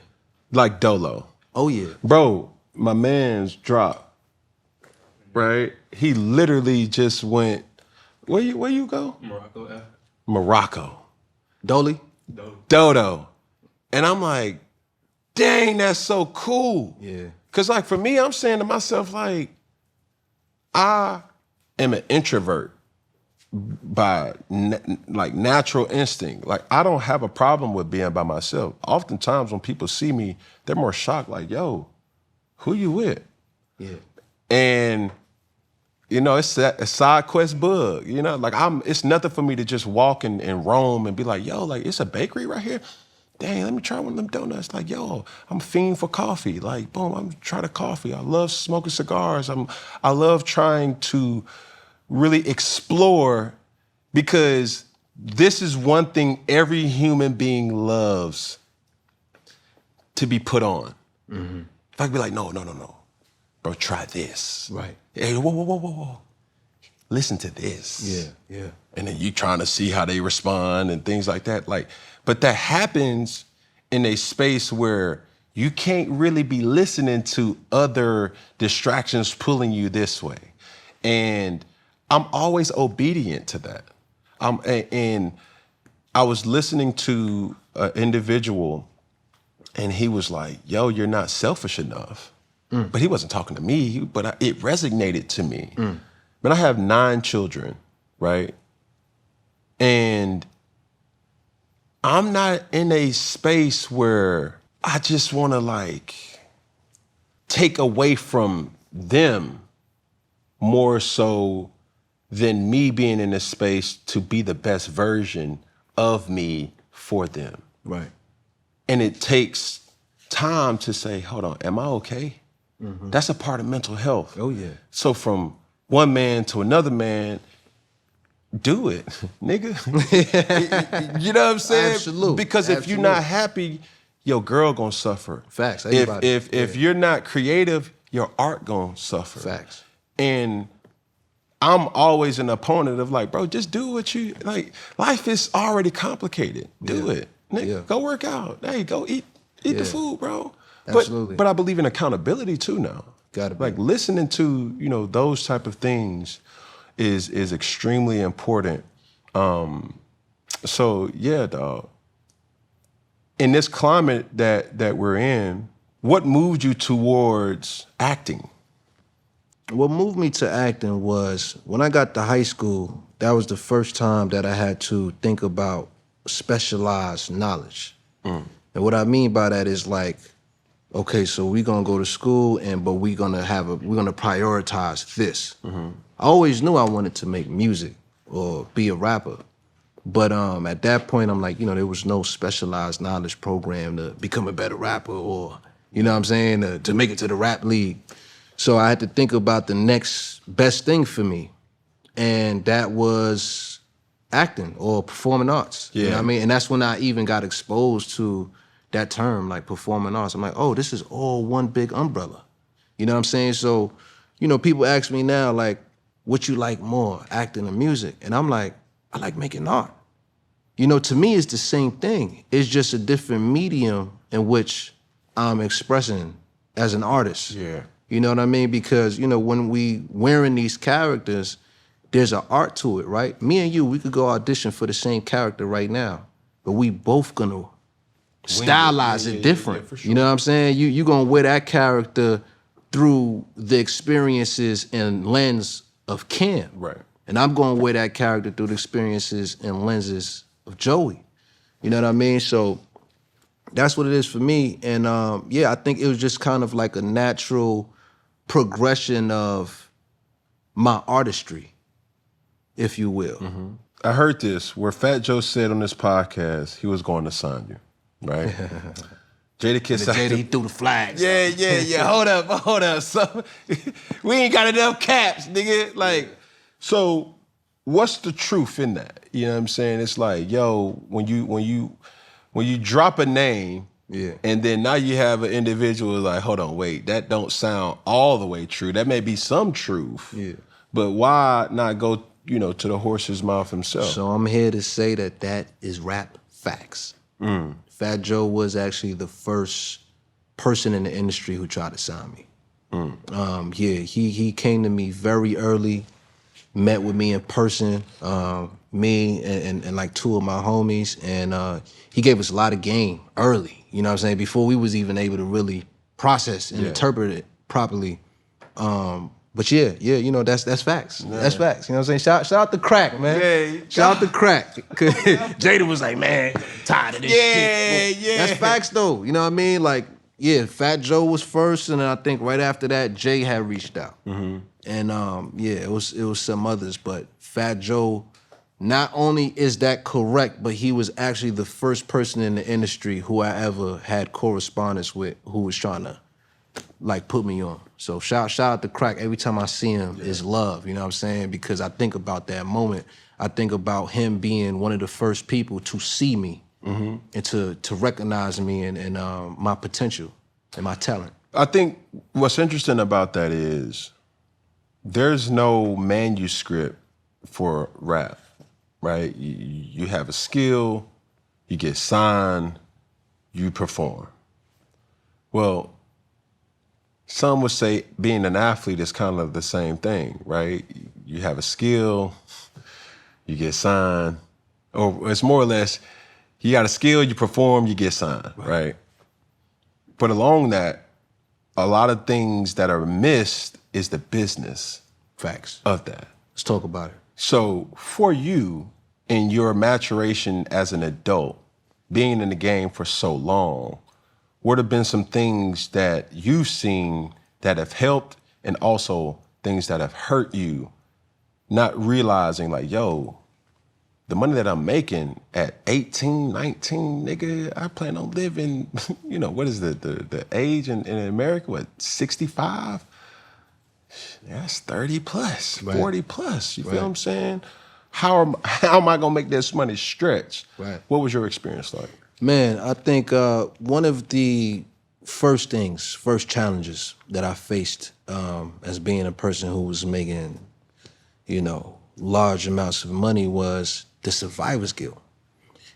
Like Dolo? Oh yeah. Bro, my man's drop, right? He literally just went, where you go? Morocco. Morocco. Dolly? Dodo. And I'm like, dang, that's so cool. Yeah. Cause like for me, I'm saying to myself, like, I am an introvert by like natural instinct. Like I don't have a problem with being by myself. Oftentimes when people see me, they're more shocked, like, yo, who you with? Yeah. And you know, it's a side quest bug, you know? Like it's nothing for me to just walk and roam and be like, yo, like it's a bakery right here. Dang, let me try one of them donuts. Like, yo, I'm a fiend for coffee. Like, boom, I'm trying the coffee. I love smoking cigars. I love trying to really explore, because this is one thing every human being loves, to be put on. Mm-hmm. If I could be like, no. Bro, try this. Right. Hey, whoa. Listen to this. Yeah. And then you trying to see how they respond and things like that. Like, but that happens in a space where you can't really be listening to other distractions pulling you this way. And I'm always obedient to that. And I was listening to an individual and he was like, yo, you're not selfish enough. But he wasn't talking to me, but it resonated to me. But I have 9 children, right? And I'm not in a space where I just want to like take away from them more so than me being in a space to be the best version of me for them. Right. And it takes time to say, hold on, am I okay? Mm-hmm. That's a part of mental health. Oh yeah. So from one man to another man, do it, nigga. You know what I'm saying? Absolutely. Because if you're not happy, your girl gonna suffer. Facts. If you're not creative, your art gonna suffer. Facts. And I'm always an opponent of like, bro, just do what you like. Life is already complicated. Do it, nigga. Yeah. Go work out. Hey, go eat the food, bro. Absolutely. But I believe in accountability too now. Gotta be. Like listening to, you know, those type of things is extremely important. So yeah, dog. In this climate that we're in, what moved you towards acting? What moved me to acting was when I got to high school, that was the first time that I had to think about specialized knowledge. And what I mean by that is like, okay, so we're gonna go to school but we're gonna prioritize this. Mm-hmm. I always knew I wanted to make music or be a rapper. But at that point, I'm like, you know, there was no specialized knowledge program to become a better rapper or, you know what I'm saying, to make it to the rap league. So I had to think about the next best thing for me. And that was acting or performing arts. Yeah. You know what I mean? And that's when I even got exposed to that term, like performing arts. I'm like, oh, this is all one big umbrella. You know what I'm saying? So, you know, people ask me now, like, what you like more, acting or music? And I'm like, I like making art. you know, to me, it's the same thing. It's just a different medium in which I'm expressing as an artist. Yeah. You know what I mean? Because, you know, when we wearing these characters, there's an art to it, right? Me and you, we could go audition for the same character right now, but we both gonna stylize it different. For sure. You know what I'm saying? You gonna wear that character through the experiences and lens of Cam. Right. And I'm gonna wear that character through the experiences and lenses of Joey. You know what I mean? So that's what it is for me. And yeah, I think it was just kind of like a natural progression of my artistry, if you will. Mm-hmm. I heard this where Fat Joe said on this podcast he was going to sign you, right? Jadakiss said Jada, he threw the flags. Yeah. Hold up. So, we ain't got enough caps, nigga. Like, so what's the truth in that? You know what I'm saying? It's like, yo, when you drop a name, and then now you have an individual like, hold on, wait, that don't sound all the way true. That may be some truth. Yeah. But why not go, you know, to the horse's mouth himself? So I'm here to say that is rap facts. Fat Joe was actually the first person in the industry who tried to sign me. He came to me very early, met with me in person, me and like two of my homies, and he gave us a lot of game early, you know what I'm saying, before we was even able to really process and interpret it properly. But yeah, you know, that's facts. Yeah. That's facts. You know what I'm saying? Shout out to Crack, man. Yeah. Shout out to Crack. Jada was like, man, tired of this shit. Yeah. That's facts though. You know what I mean? Like, yeah, Fat Joe was first, and then I think right after that, Jay had reached out. And it was some others, but Fat Joe, not only is that correct, but he was actually the first person in the industry who I ever had correspondence with who was trying to like put me on. So shout out to Crack. Every time I see him is love, you know what I'm saying? Because I think about that moment. I think about him being one of the first people to see me and to recognize me and my potential and my talent. I think what's interesting about that is there's no manuscript for rap, right? You have a skill, you get signed, you perform. Well, some would say being an athlete is kind of the same thing, right? You have a skill, you get signed, or it's more or less, you got a skill, you perform, you get signed, right? But along that, a lot of things that are missed is the business facts of that. Let's talk about it. So for you, in your maturation as an adult, being in the game for so long, what have been some things that you've seen that have helped and also things that have hurt you, not realizing like, yo, the money that I'm making at 18, 19, nigga, I plan on living, you know, what is the age in America, what, 65? That's 30 plus, 40 plus, you feel what I'm saying? How am I gonna make this money stretch? Right. What was your experience like? Man, I think one of the first challenges that I faced as being a person who was making, you know, large amounts of money was the survivor's guilt.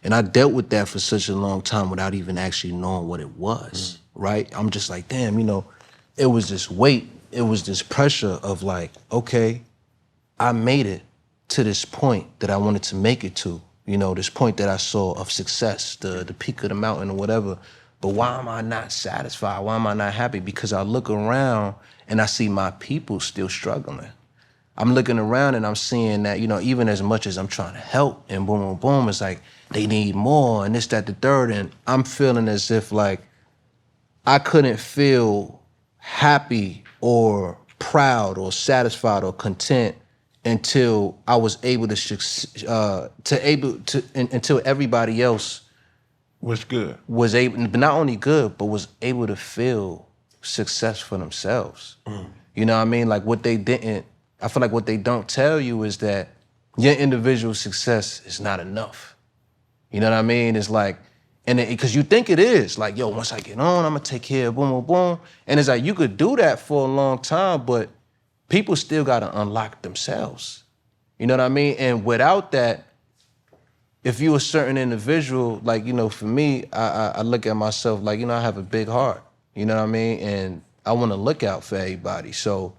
And I dealt with that for such a long time without even actually knowing what it was, right? I'm just like, damn, you know, it was this weight, it was this pressure of like, okay, I made it to this point that I wanted to make it to. You know, this point that I saw of success, the peak of the mountain or whatever. But why am I not satisfied? Why am I not happy? Because I look around and I see my people still struggling. I'm looking around and I'm seeing that, you know, even as much as I'm trying to help and boom, boom, boom, it's like they need more and this, that, the third. And I'm feeling as if like I couldn't feel happy or proud or satisfied or content until I was able until everybody else was good. Was able, but not only good, but was able to feel success for themselves. You know what I mean? Like what they didn't, I feel like what they don't tell you is that your individual success is not enough. You know what I mean? It's like, and because you think it is, like, yo, once I get on, I'm gonna take care of boom, boom, boom. And it's like, you could do that for a long time, but people still gotta unlock themselves. You know what I mean? And without that, if you a certain individual, like, you know, for me, I look at myself like, you know, I have a big heart, you know what I mean? And I want to look out for everybody. So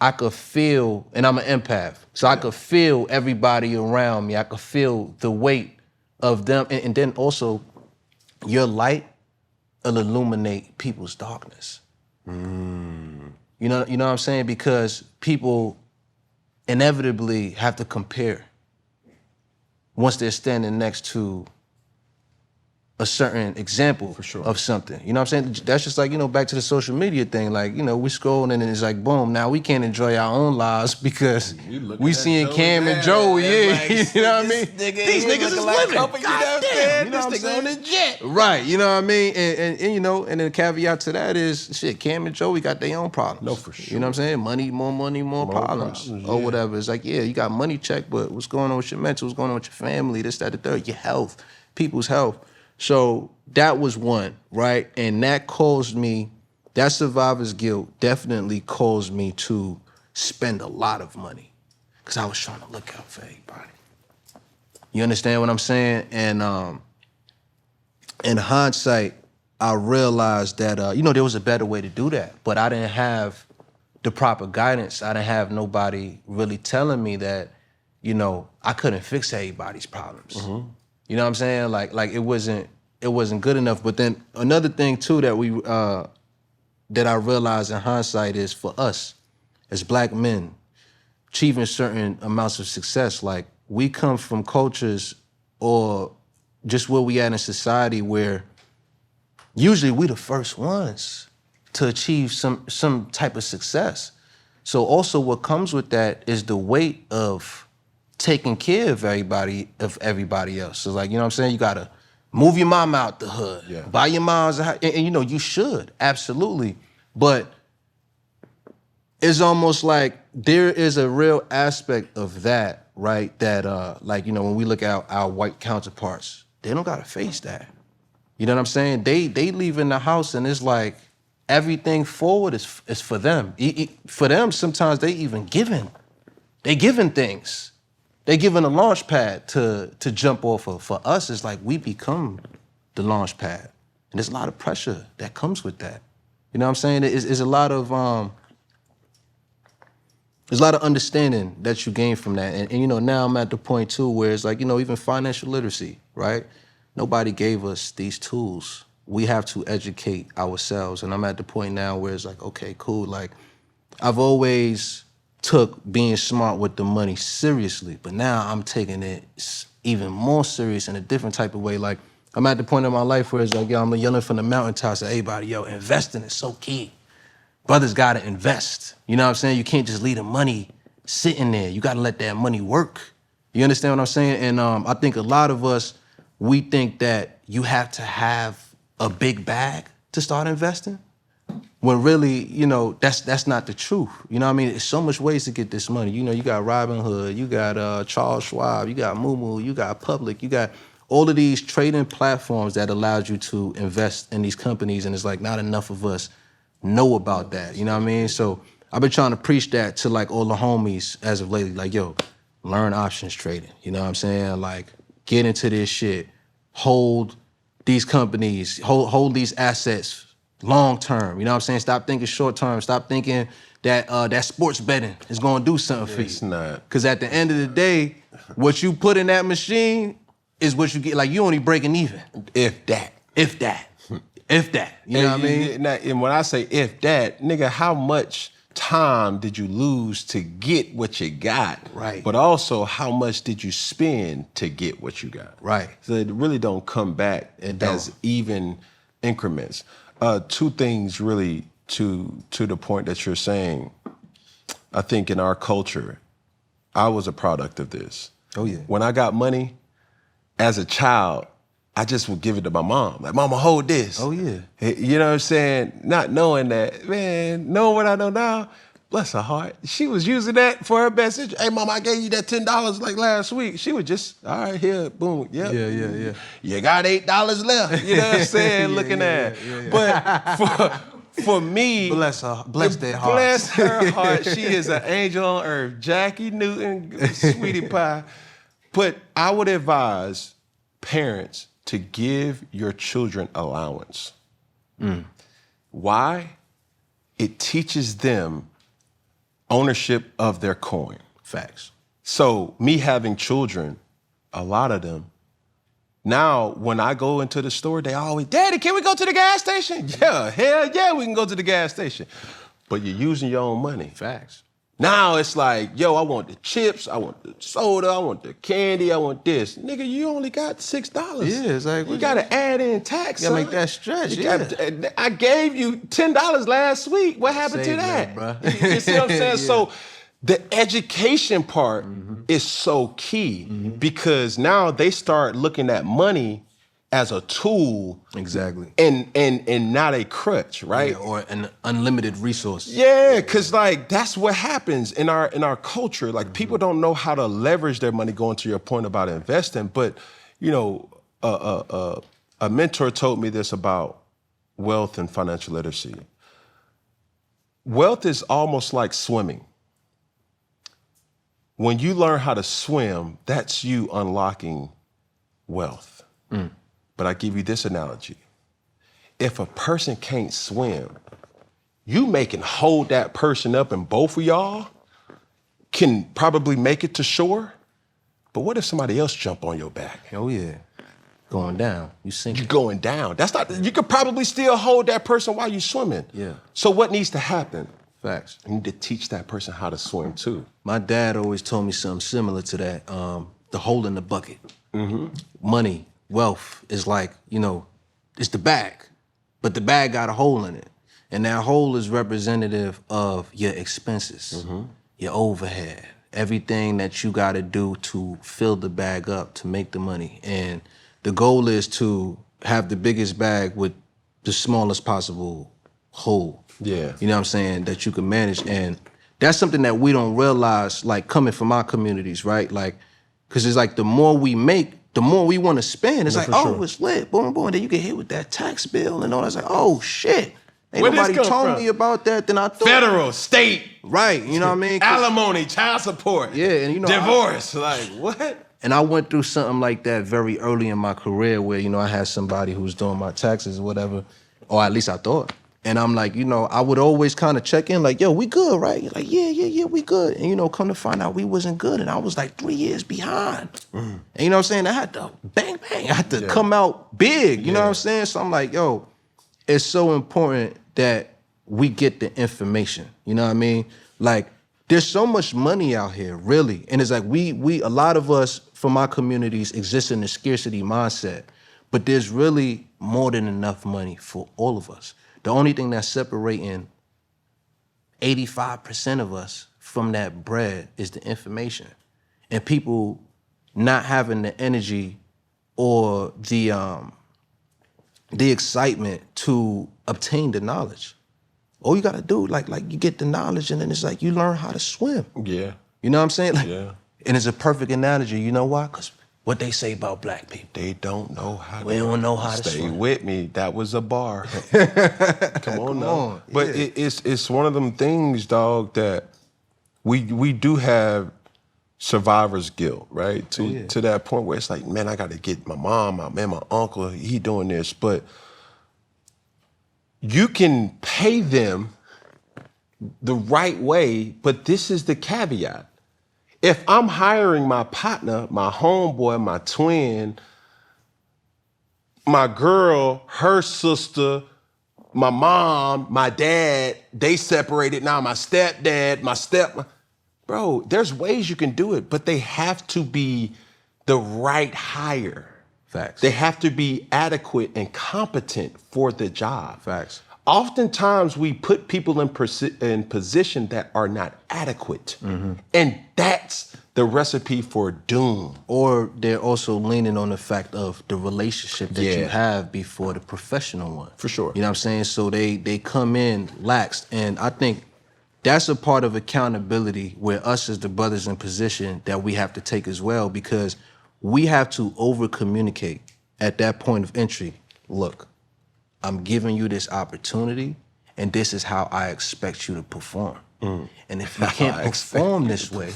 I could feel, and I'm an empath, so I could feel everybody around me. I could feel the weight of them. And then also, your light will illuminate people's darkness. You know what I'm saying? Because people inevitably have to compare once they're standing next to a certain example of something. You know what I'm saying? That's just like, you know, back to the social media thing. Like, you know, we scrolling and it's like, boom, now we can't enjoy our own lives because we seeing Cam and Joey, like, you know what I mean? These niggas is living. Goddamn, you know what I'm saying? On the jet. Right, you know what I mean? And you know, and then the caveat to that is, shit, Cam and Joey got their own problems. No, for sure. You know what I'm saying? Money, more problems. Or whatever. It's like, yeah, you got money check, but what's going on with your mental? What's going on with your family? This, that, the third. Your health, people's health. So that was one, right? And that caused me, that survivor's guilt definitely caused me to spend a lot of money because I was trying to look out for everybody. You understand what I'm saying? And in hindsight, I realized that, you know, there was a better way to do that, but I didn't have the proper guidance. I didn't have nobody really telling me that, you know, I couldn't fix everybody's problems. You know what I'm saying? Like it wasn't good enough. But then another thing too that that I realized in hindsight is for us as Black men achieving certain amounts of success, like we come from cultures or just where we at in society where usually we the first ones to achieve some type of success. So also what comes with that is the weight of taking care of everybody else. So like, you know what I'm saying? You gotta move your mom out the hood, buy your mom's a house, and you know, you should, absolutely. But it's almost like there is a real aspect of that, right? That like, you know, when we look at our white counterparts, they don't gotta face that. You know what I'm saying? They leave in the house and it's like everything forward is for them. For them, sometimes they even giving things. They giving a launch pad to jump off of. For us, it's like we become the launch pad. And there's a lot of pressure that comes with that. You know what I'm saying? It's a lot of there's a lot of understanding that you gain from that. And you know, now I'm at the point too where it's like, you know, even financial literacy, right? Nobody gave us these tools. We have to educate ourselves. And I'm at the point now where it's like, okay, cool. Like I've always took being smart with the money seriously, but now I'm taking it even more serious in a different type of way. Like I'm at the point in my life where it's like, yo, I'm yelling from the mountaintops to everybody, yo, investing is so key. Brothers gotta invest. You know what I'm saying? You can't just leave the money sitting there. You gotta let that money work. You understand what I'm saying? And I think a lot of us, we think that you have to have a big bag to start investing. When really, you know, that's not the truth. You know what I mean? There's so much ways to get this money. You know, you got Robinhood, you got Charles Schwab, you got Moo, you got Public, you got all of these trading platforms that allows you to invest in these companies, and it's like not enough of us know about that. You know what I mean? So I've been trying to preach that to like all the homies as of lately, like, yo, learn options trading. You know what I'm saying? Like, get into this shit, hold these companies, hold these assets long term, you know what I'm saying? Stop thinking short term. Stop thinking that that sports betting is gonna do something for you. It's not. Because at the end of the day, what you put in that machine is what you get. Like you only breaking even. If that. You know what I mean? And when I say if that, nigga, how much time did you lose to get what you got? Right. But also, how much did you spend to get what you got? Right. So it really don't come back as even increments. Two things really to the point that you're saying. I think in our culture, I was a product of this. Oh yeah. When I got money, as a child, I just would give it to my mom. Like, mama, hold this. Oh yeah. You know what I'm saying? Not knowing that, man, knowing what I know now, bless her heart. She was using that for her best interest. Hey, mama, I gave you that $10 like last week. She was just, all right, here, boom, yep. Yeah. You got $8 left. You know what I'm saying? Looking at. But for me, bless their heart. Bless her heart. She is an angel on earth. Jackie Newton, sweetie pie. But I would advise parents to give your children allowance. Why? It teaches them ownership of their coin. Facts. So me having children, a lot of them, now when I go into the store, they always, Daddy, can we go to the gas station? Yeah, hell yeah, we can go to the gas station. But you're using your own money. Facts. Now it's like, yo, I want the chips, I want the soda, I want the candy, I want this. Nigga, you only got $6. Yeah, it's like, you gotta add in tax. You gotta make that stretch, I gave you $10 last week. What happened to that? Bro. You see what I'm saying? Yeah. So the education part is so key because now they start looking at money as a tool. Exactly. And not a crutch, right? Yeah, or an unlimited resource. Yeah, because like that's what happens in our culture. Like people don't know how to leverage their money, going to your point about investing. But, you know, a mentor told me this about wealth and financial literacy. Wealth is almost like swimming. When you learn how to swim, that's you unlocking wealth. But I give you this analogy. If a person can't swim, you can hold that person up and both of y'all can probably make it to shore. But what if somebody else jump on your back? Oh yeah. Going down. You sink. You're going down. That's not, you could probably still hold that person while you're swimming. Yeah. So what needs to happen? Facts. You need to teach that person how to swim too. My dad always told me something similar to that. The hole in the bucket. Money, wealth is like, you know, it's the bag, but the bag got a hole in it. And that hole is representative of your expenses, your overhead, everything that you gotta do to fill the bag up to make the money. And the goal is to have the biggest bag with the smallest possible hole. Yeah. You know what I'm saying? That you can manage. And that's something that we don't realize, like coming from our communities, right? Like, cause it's like the more we make, the more we want to spend. It's like, oh, it's lit, boom, boom. Then you get hit with that tax bill and all that. It's like, oh shit. Ain't nobody told me about that, then I thought. Federal, state. Right, you know what I mean? Alimony, child support. Yeah, and you know. Divorce, like what? And I went through something like that very early in my career where, you know, I had somebody who was doing my taxes or whatever, or at least I thought. And I'm like, you know, I would always kind of check in like, yo, we good, right? You're like, yeah, we good. And, you know, come to find out we wasn't good. And I was like 3 years behind. And you know what I'm saying? I had to bang. I had to come out big. You know what I'm saying? So I'm like, yo, it's so important that we get the information. You know what I mean? Like, there's so much money out here, really. And it's like we a lot of us from our communities exist in a scarcity mindset. But there's really more than enough money for all of us. The only thing that's separating 85% of us from that bread is the information. And people not having the energy or the excitement to obtain the knowledge. All you gotta do, like you get the knowledge and then it's like you learn how to swim. Yeah. You know what I'm saying? Like, yeah. And it's a perfect analogy. You know why? Because what they say about black people. They don't know how to We don't know how to swim. Stay with me. That was a bar. Come on now. But it's one of them things, dog, that we do have survivor's guilt, right? To that point where it's like, man, I got to get my mom, my uncle, he doing this. But you can pay them the right way, but this is the caveat. If I'm hiring my partner, my homeboy, my twin, my girl, her sister, my mom, my dad, they separated now, my stepdad, bro, there's ways you can do it, but they have to be the right hire. Facts. They have to be adequate and competent for the job. Facts. Oftentimes we put people in position that are not adequate. And that's the recipe for doom. Or they're also leaning on the fact of the relationship that you have before the professional one. For sure. You know what I'm saying? So they come in laxed. And I think that's a part of accountability where us as the brothers in position that we have to take as well, because we have to over-communicate at that point of entry. Look, I'm giving you this opportunity, and this is how I expect you to perform. And if you can't perform this way,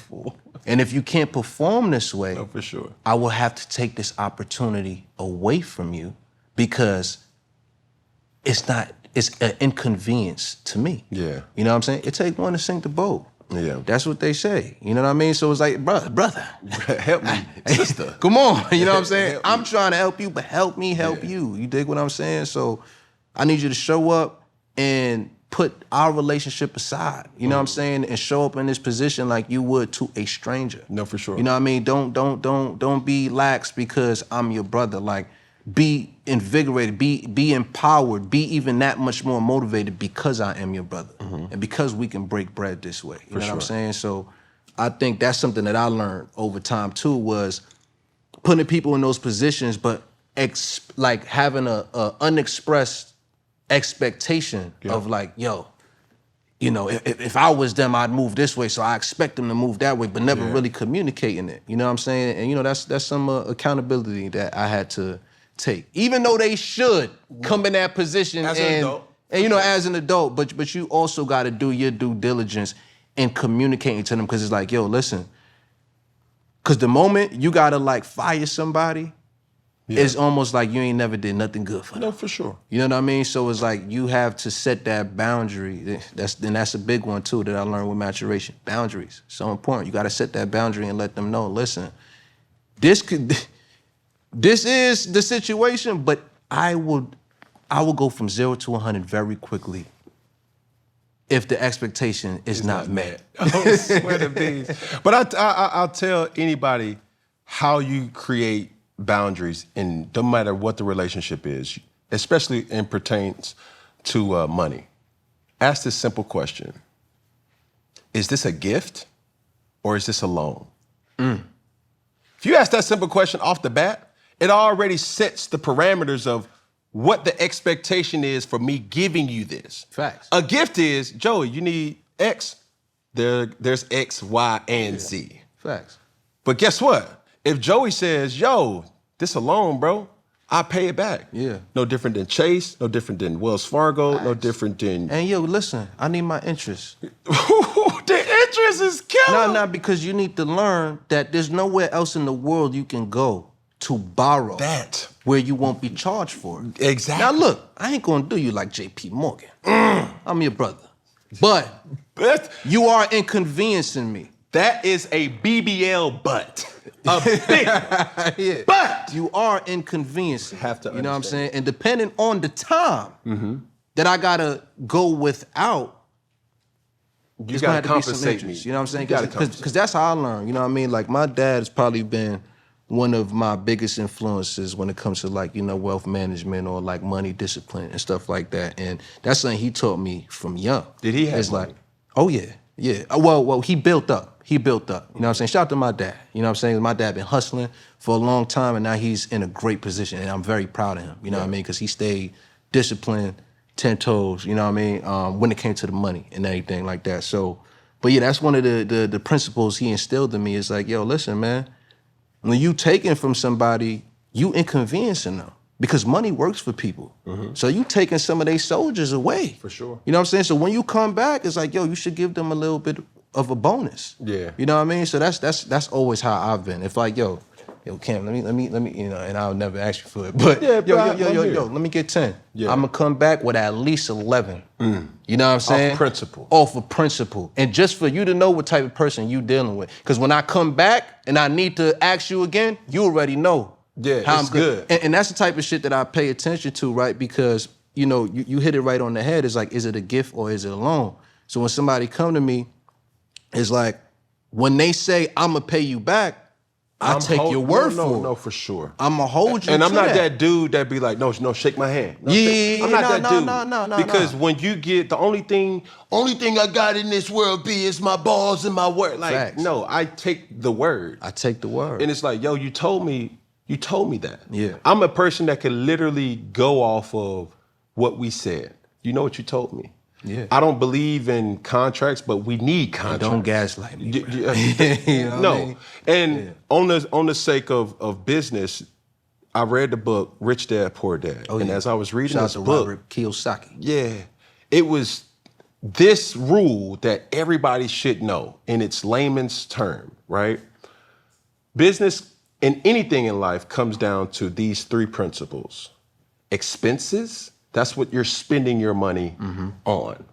And if you can't perform this way, no, for sure, I will have to take this opportunity away from you because it's an inconvenience to me. Yeah. You know what I'm saying? It takes one to sink the boat. Yeah. That's what they say. You know what I mean? So it's like, brother. Help me, sister. Come on. You know what I'm saying? I'm trying to help you, but help me help you. You dig what I'm saying? So I need you to show up and put our relationship aside. You know what I'm saying? And show up in this position like you would to a stranger. No, for sure. You know what I mean? Don't be lax because I'm your brother. Like, be invigorated, be empowered, be even that much more motivated because I am your brother. And because we can break bread this way. You know what I'm saying? So I think that's something that I learned over time too, was putting people in those positions, but like having a unexpressed expectation of like, yo, you know, if I was them, I'd move this way, so I expect them to move that way, but never really communicating it. You know what I'm saying? And you know, that's some accountability that I had to take, even though they should come in that position as an adult. And you know, as an adult, but you also got to do your due diligence in communicating to them, because it's like, yo, listen, because the moment you got to like fire somebody, it's almost like you ain't never did nothing good for them. No, for sure. You know what I mean? So it's like you have to set that boundary. That's a big one too that I learned with maturation. Boundaries, so important. You got to set that boundary and let them know, listen, this is the situation, but I will go from 0 to 100 very quickly if the expectation is not met. Oh, swear to bees. But I'll tell anybody how you create boundaries, and no matter what the relationship is, especially in pertains to money. Ask this simple question: is this a gift or is this a loan? If you ask that simple question off the bat, it already sets the parameters of what the expectation is for me giving you this. Facts. A gift is, Joey, you need X. There's X, Y, and Z. Facts. But guess what? If Joey says, yo, this a loan, bro, I pay it back. Yeah. No different than Chase, no different than Wells Fargo, no different than... And yo, listen, I need my interest. The interest is killer. No, because you need to learn that there's nowhere else in the world you can go to borrow that where you won't be charged for it. Exactly. Now look, I ain't gonna do you like J.P. Morgan. I'm your brother. But you are inconveniencing me. That is a BBL butt. A big butt. You are inconveniencing. Have to You know what I'm understand. saying? And depending on the time that I gotta go without, You gotta compensate me. You know what I'm saying? You gotta Because that's how I learned. You know what I mean? Like my dad has probably been one of my biggest influences when it comes to like, you know, wealth management or like money discipline and stuff like that. And that's something he taught me from young. Did he have It's money? like, oh yeah. Well, he built up. You know what I'm saying? Shout out to my dad. You know what I'm saying? My dad been hustling for a long time, and now he's in a great position, and I'm very proud of him. You know what I mean? Because he stayed disciplined, 10 toes, you know what I mean? When it came to the money and everything like that. So, but yeah, that's one of the principles he instilled in me is like, yo, listen, man, when you taking from somebody, you inconveniencing them. Because money works for people. So you taking some of their soldiers away. For sure. You know what I'm saying? So when you come back, it's like, yo, you should give them a little bit of a bonus. Yeah. You know what I mean? So that's always how I've been. If like, yo, Cam, let me, you know, and I'll never ask you for it. But Yeah, yo, let me get 10. Yeah. I'm gonna come back with at least 11. You know what I'm saying? Off principle. Off of principle. And just for you to know what type of person you dealing with. Because when I come back and I need to ask you again, you already know. Yeah, how it's I'm good. And that's the type of shit that I pay attention to, right? Because, you know, you hit it right on the head. It's like, is it a gift or is it a loan? So when somebody come to me, it's like, when they say, I'm going to pay you back, I take your word for it. No, for sure. I'm going to hold you and to I'm not that dude that be like, no, shake my hand. No, I'm not that dude. No. Because when you get, the only thing I got in this world is my balls and my word. Like, Facts. no, I take the word. I take the word. And it's like, yo, you told me that. Yeah. I'm a person that can literally go off of what we said. You know what you told me. Yeah. I don't believe in contracts, but we need contracts. Don't gaslight me. You know no. I mean? And on the sake of business, I read the book Rich Dad Poor Dad. And as I was reading Shout this out to book, Robert Kiyosaki. yeah, it was this rule that everybody should know in its layman's term, right? Business and anything in life comes down to these three principles. Expenses, that's what you're spending your money on.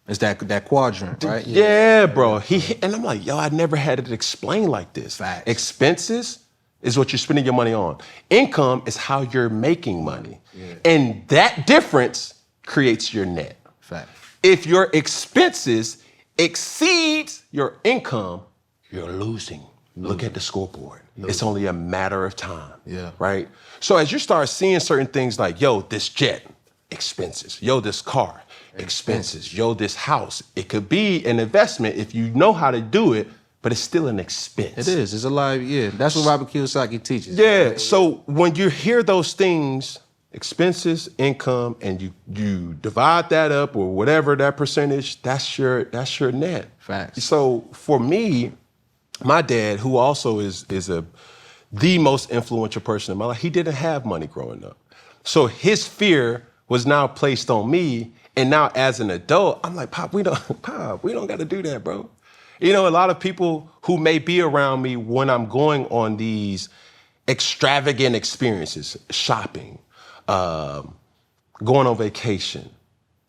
It's that quadrant, right? Yeah, bro. And I'm like, yo, I never had it explained like this. Facts. Expenses is what you're spending your money on. Income is how you're making money. Yeah. And that difference creates your net. Facts. If your expenses exceeds your income, you're losing. Look at the scoreboard. It's only a matter of time. Yeah. Right? So as you start seeing certain things like, yo, this jet, expenses. Yo, this car, expenses. Yo, this house. It could be an investment if you know how to do it, but it's still an expense. It is. It's a live, yeah. That's what Robert Kiyosaki teaches. Yeah. So when you hear those things, expenses, income, and you divide that up or whatever that percentage, that's your net. Facts. So for me, my dad, who also is the most influential person in my life, he didn't have money growing up. So his fear was now placed on me, and now as an adult, I'm like, Pop, we don't got to do that, bro. You know, a lot of people who may be around me when I'm going on these extravagant experiences, shopping, going on vacation.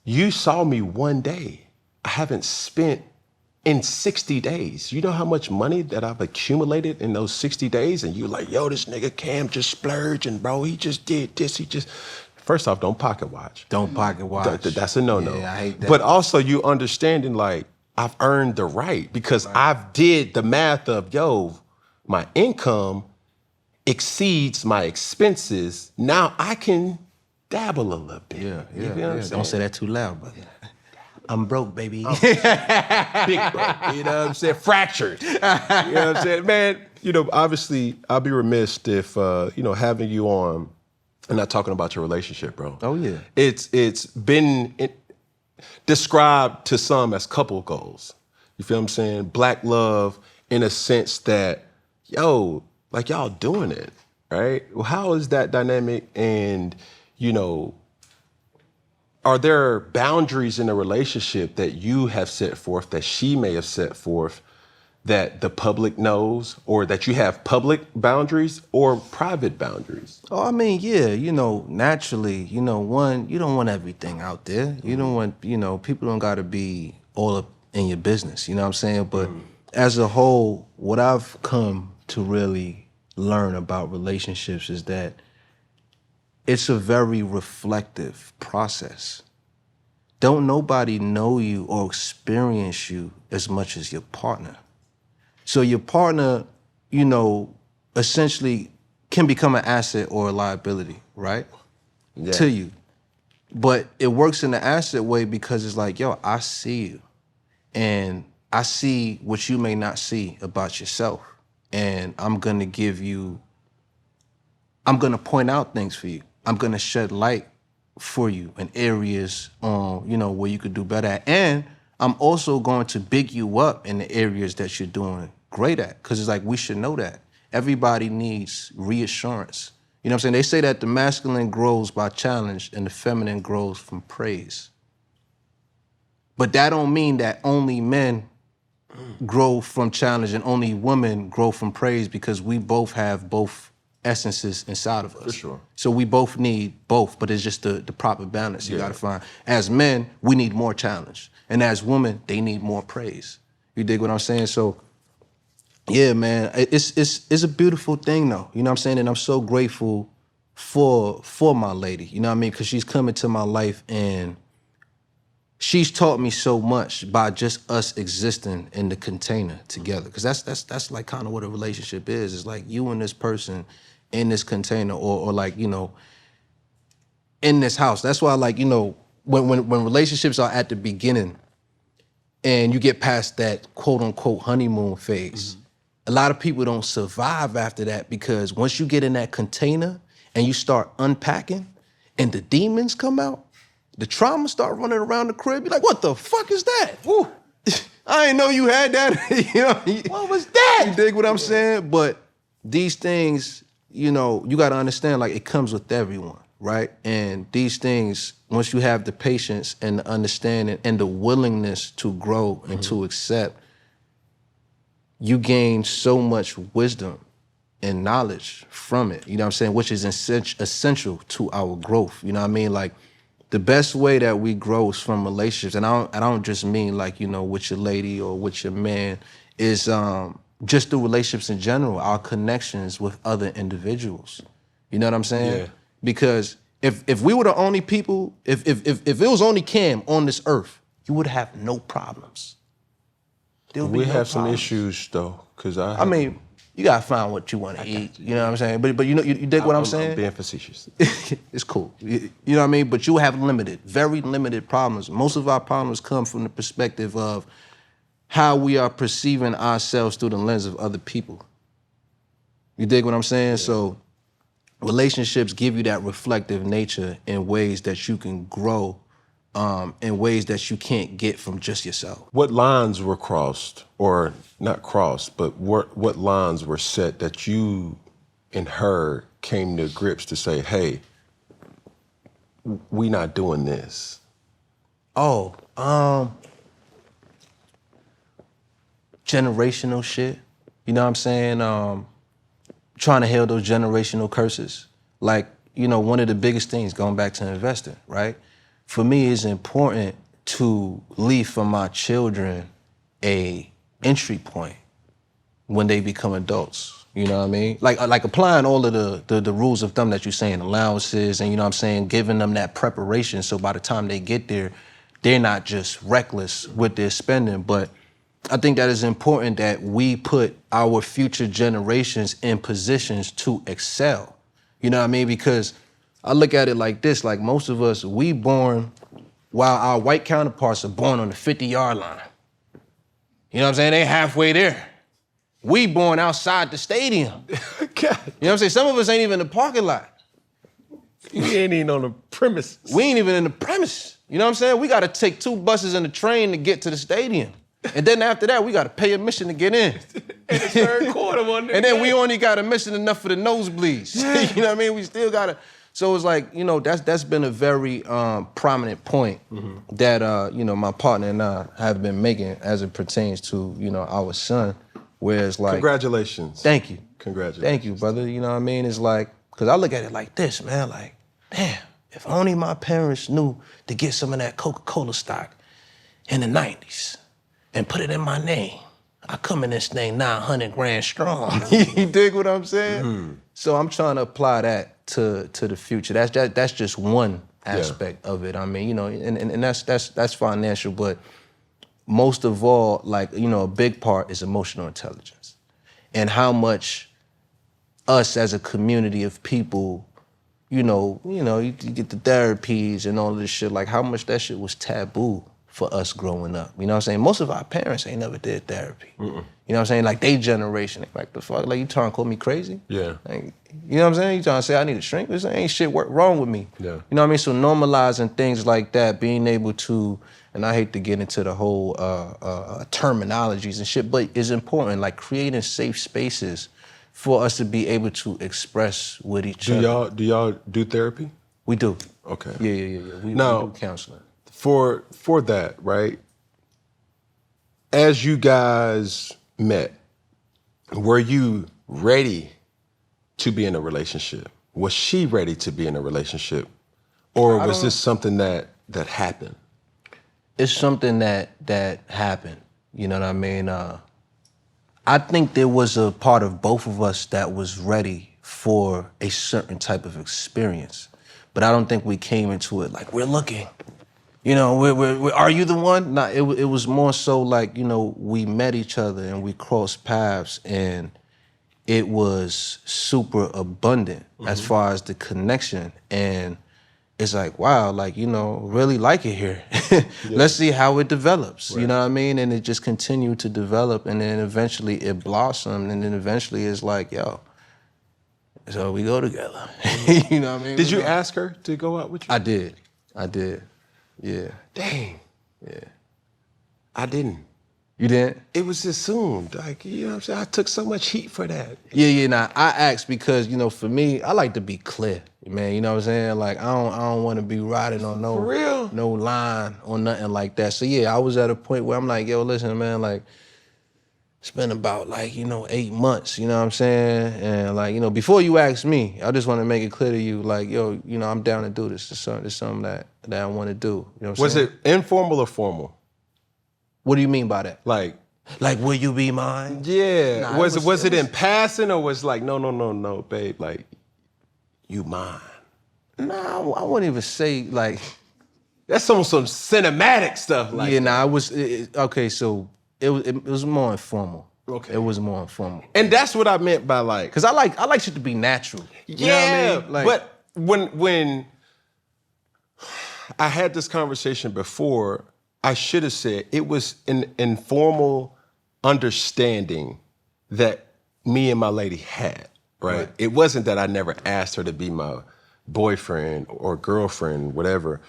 You saw me one day. I haven't spent in 60 days. You know how much money that I've accumulated in those 60 days? And you're like, yo, this nigga Cam just splurging, bro. He just did this. First off, don't pocket watch. Don't pocket watch. That's a no-no. Yeah, I hate that. But also you understanding like, I've earned the right because I've did the math of, yo, my income exceeds my expenses. Now I can dabble a little bit. Yeah. Don't say that too loud, brother. I'm broke, baby. Big broke. You know what I'm saying? Fractured. You know what I'm saying? Man, you know, obviously I'll be remiss if, having you on and not talking about your relationship, bro. Oh, yeah. It's been described to some as couple goals. You feel what I'm saying? Black love in a sense that, yo, like y'all doing it, right? Well, how is that dynamic? And, you know, are there boundaries in a relationship that you have set forth, that she may have set forth, that the public knows, or that you have public boundaries or private boundaries? Oh, I mean, yeah, you know, naturally, you know, one, you don't want everything out there. You don't want, you know, people don't got to be all up in your business, you know what I'm saying? But as a whole, what I've come to really learn about relationships is that it's a very reflective process. Don't nobody know you or experience you as much as your partner. So your partner, you know, essentially can become an asset or a liability, right? Yeah. To you. But it works in the asset way because it's like, yo, I see you. And I see what you may not see about yourself. And I'm going to point out things for you. I'm going to shed light for you in areas, you know, where you could do better at. And I'm also going to big you up in the areas that you're doing great at. Because it's like, we should know that. Everybody needs reassurance. You know what I'm saying? They say that the masculine grows by challenge and the feminine grows from praise. But that don't mean that only men grow from challenge and only women grow from praise, because we both have both essences inside of us. For sure. So we both need both, but it's just the proper balance you gotta find. As men, we need more challenge. And as women, they need more praise. You dig what I'm saying? So, yeah, man, it's a beautiful thing though. You know what I'm saying? And I'm so grateful for my lady, you know what I mean? Because she's come into my life and she's taught me so much by just us existing in the container together. Because that's like kind of what a relationship is. It's like you and this person in this container, or like, you know, in this house. That's why, like, you know, when relationships are at the beginning and you get past that quote unquote honeymoon phase, a lot of people don't survive after that, because once you get in that container and you start unpacking and the demons come out, the trauma start running around the crib. You're like, what the fuck is that? Woo. I didn't know you had that. You know, what was that? You dig what I'm saying? But these things, you know, you got to understand, like, it comes with everyone, right? And these things once you have the patience and the understanding and the willingness to grow and to accept, you gain so much wisdom and knowledge from it, you know what I'm saying, which is essential to our growth, you know what I mean? Like, the best way that we grow is from relationships, and I don't just mean like, you know, with your lady or with your man, is just the relationships in general, our connections with other individuals. You know what I'm saying? Yeah. Because if we were the only people, if it was only Cam on this earth, you would have no problems. We have some issues though, because I mean, you gotta find what you want to eat. You know what I'm saying? But you know, you dig what I'm saying? I'm being facetious. It's cool. You know what I mean? But you have very limited problems. Most of our problems come from the perspective of how we are perceiving ourselves through the lens of other people. You dig what I'm saying? Yeah. So relationships give you that reflective nature in ways that you can grow, in ways that you can't get from just yourself. What lines were crossed, or not crossed, but what lines were set that you and her came to grips to say, hey, we not doing this? Oh, generational shit. You know what I'm saying? Trying to heal those generational curses. Like, you know, one of the biggest things, going back to investing, right? For me, it's important to leave for my children a entry point when they become adults. You know what I mean? Like applying all of the rules of thumb that you're saying, allowances, and you know what I'm saying, giving them that preparation so by the time they get there, they're not just reckless with their spending. But I think that it's important that we put our future generations in positions to excel. You know what I mean? Because I look at it like this, like most of us, we born while our white counterparts are born on the 50-yard line. You know what I'm saying? They halfway there. We born outside the stadium. God. You know what I'm saying? Some of us ain't even in the parking lot. We ain't even on the premises. We ain't even in the premise. You know what I'm saying? We gotta take 2 buses and a train to get to the stadium. And then after that, we gotta pay admission to get in. And the third quarter one. And then we only got admission enough for the nosebleeds. Yeah. You know what I mean? We still gotta. So it's like, you know, that's been a very prominent point that, you know, my partner and I have been making as it pertains to, you know, our son, where it's like. Congratulations. Thank you. Congratulations. Thank you, brother. You know what I mean? It's like, because I look at it like this, man, like, damn, if only my parents knew to get some of that Coca-Cola stock in the 90s and put it in my name, I come in this thing 900 grand strong. You dig what I'm saying? Mm-hmm. So I'm trying to apply that to the future. That's just one aspect of it. I mean, you know, and that's financial, but most of all, like, you know, a big part is emotional intelligence and how much us as a community of people, you get the therapies and all of this shit, like how much that shit was taboo for us growing up. You know what I'm saying? Most of our parents ain't never did therapy. Mm-mm. You know what I'm saying? Like they generation, like the fuck, like you trying to call me crazy? Yeah. Like, you know what I'm saying? You trying to say I need a shrink? This ain't shit wrong with me. Yeah. You know what I mean? So normalizing things like that, being able to, and I hate to get into the whole terminologies and shit, but it's important, like creating safe spaces for us to be able to express with each other. Do y'all do therapy? We do. Okay. Yeah. We do counseling. For that, right? As you guys met, were you ready to be in a relationship? Was she ready to be in a relationship? Or was this something that happened? It's something that happened. You know what I mean? I think there was a part of both of us that was ready for a certain type of experience. But I don't think we came into it like, we're looking. You know, we're are you the one? Nah, it was more so like, you know, we met each other and we crossed paths and it was super abundant as far as the connection. And it's like, wow, like, you know, really like it here. Let's see how it develops. Right. You know what I mean? And it just continued to develop and then eventually it blossomed and then eventually it's like, yo, so we go together. You know what I mean? Did you ask her to go out with you? I did. Yeah. Dang. Yeah. I didn't. You didn't? It was assumed. Like, you know what I'm saying? I took so much heat for that. Yeah, nah. I asked because, you know, for me, I like to be clear, man. You know what I'm saying? Like, I don't want to be riding on For real? no line or nothing like that. So yeah, I was at a point where I'm like, yo, listen, man, like, it's been about like, 8 months, you know what I'm saying? And like, before you ask me, I just want to make it clear to you, like, yo, I'm down to do this. It's something that I want to do. You know what I'm Was saying? it informal or formal? What do you mean by that? Like, will you be mine? yeah. Nah, was it in passing or was like, no, babe, like, you mine? Nah, I wouldn't even say like. That's some cinematic stuff. Like, yeah, nah, okay. So it was more informal. Okay. It was more informal. And that's what I meant by like. Cause I like shit to be natural. You know what I mean? Like, but when I had this conversation before, I should have said it was an informal understanding that me and my lady had, right? It wasn't that I never asked her to be my boyfriend or girlfriend, whatever.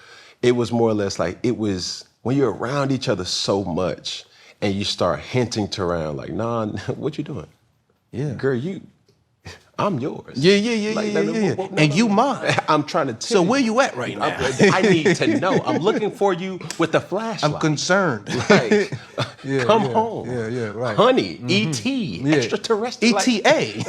It was more or less like, it was when you're around each other so much and you start hinting to around like, nah, what you doing? Yeah. Girl, I'm yours. Yeah. Like, No, and you mine. I'm trying to tell So you. where you at right now? I need to know. I'm looking for you with a flashlight. I'm concerned. Like, come home. Yeah, right. Honey, E.T., extraterrestrial. ETA.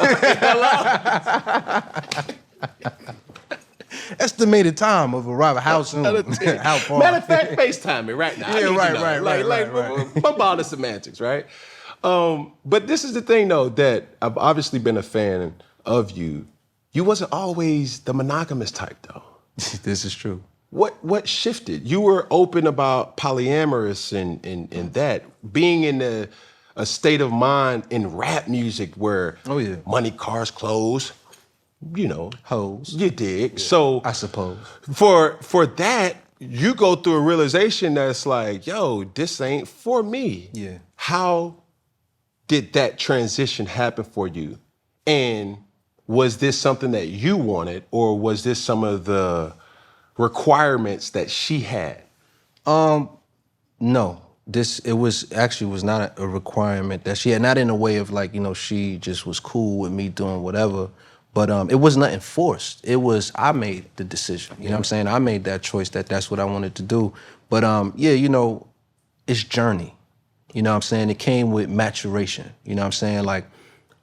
Estimated time of arrival. How soon? How far? Matter of fact, FaceTime me right now. Yeah, right. Bump all the semantics, right? But this is the thing, though, that I've obviously been a fan of you. You wasn't always the monogamous type, though. This is true. What shifted? You were open about polyamorous and that. Being in a state of mind in rap music where money, cars, clothes, hoes. You dig. Yeah. So I suppose. For that, you go through a realization that's like, yo, this ain't for me. Yeah. How did that transition happen for you? And was this something that you wanted, or was this some of the requirements that she had? No. It was not a requirement that she had, not in a way of like, she just was cool with me doing whatever, but it was nothing forced. It was, I made the decision, you know what I'm saying? I made that choice that's what I wanted to do. But it's journey, you know what I'm saying? It came with maturation, you know what I'm saying? Like,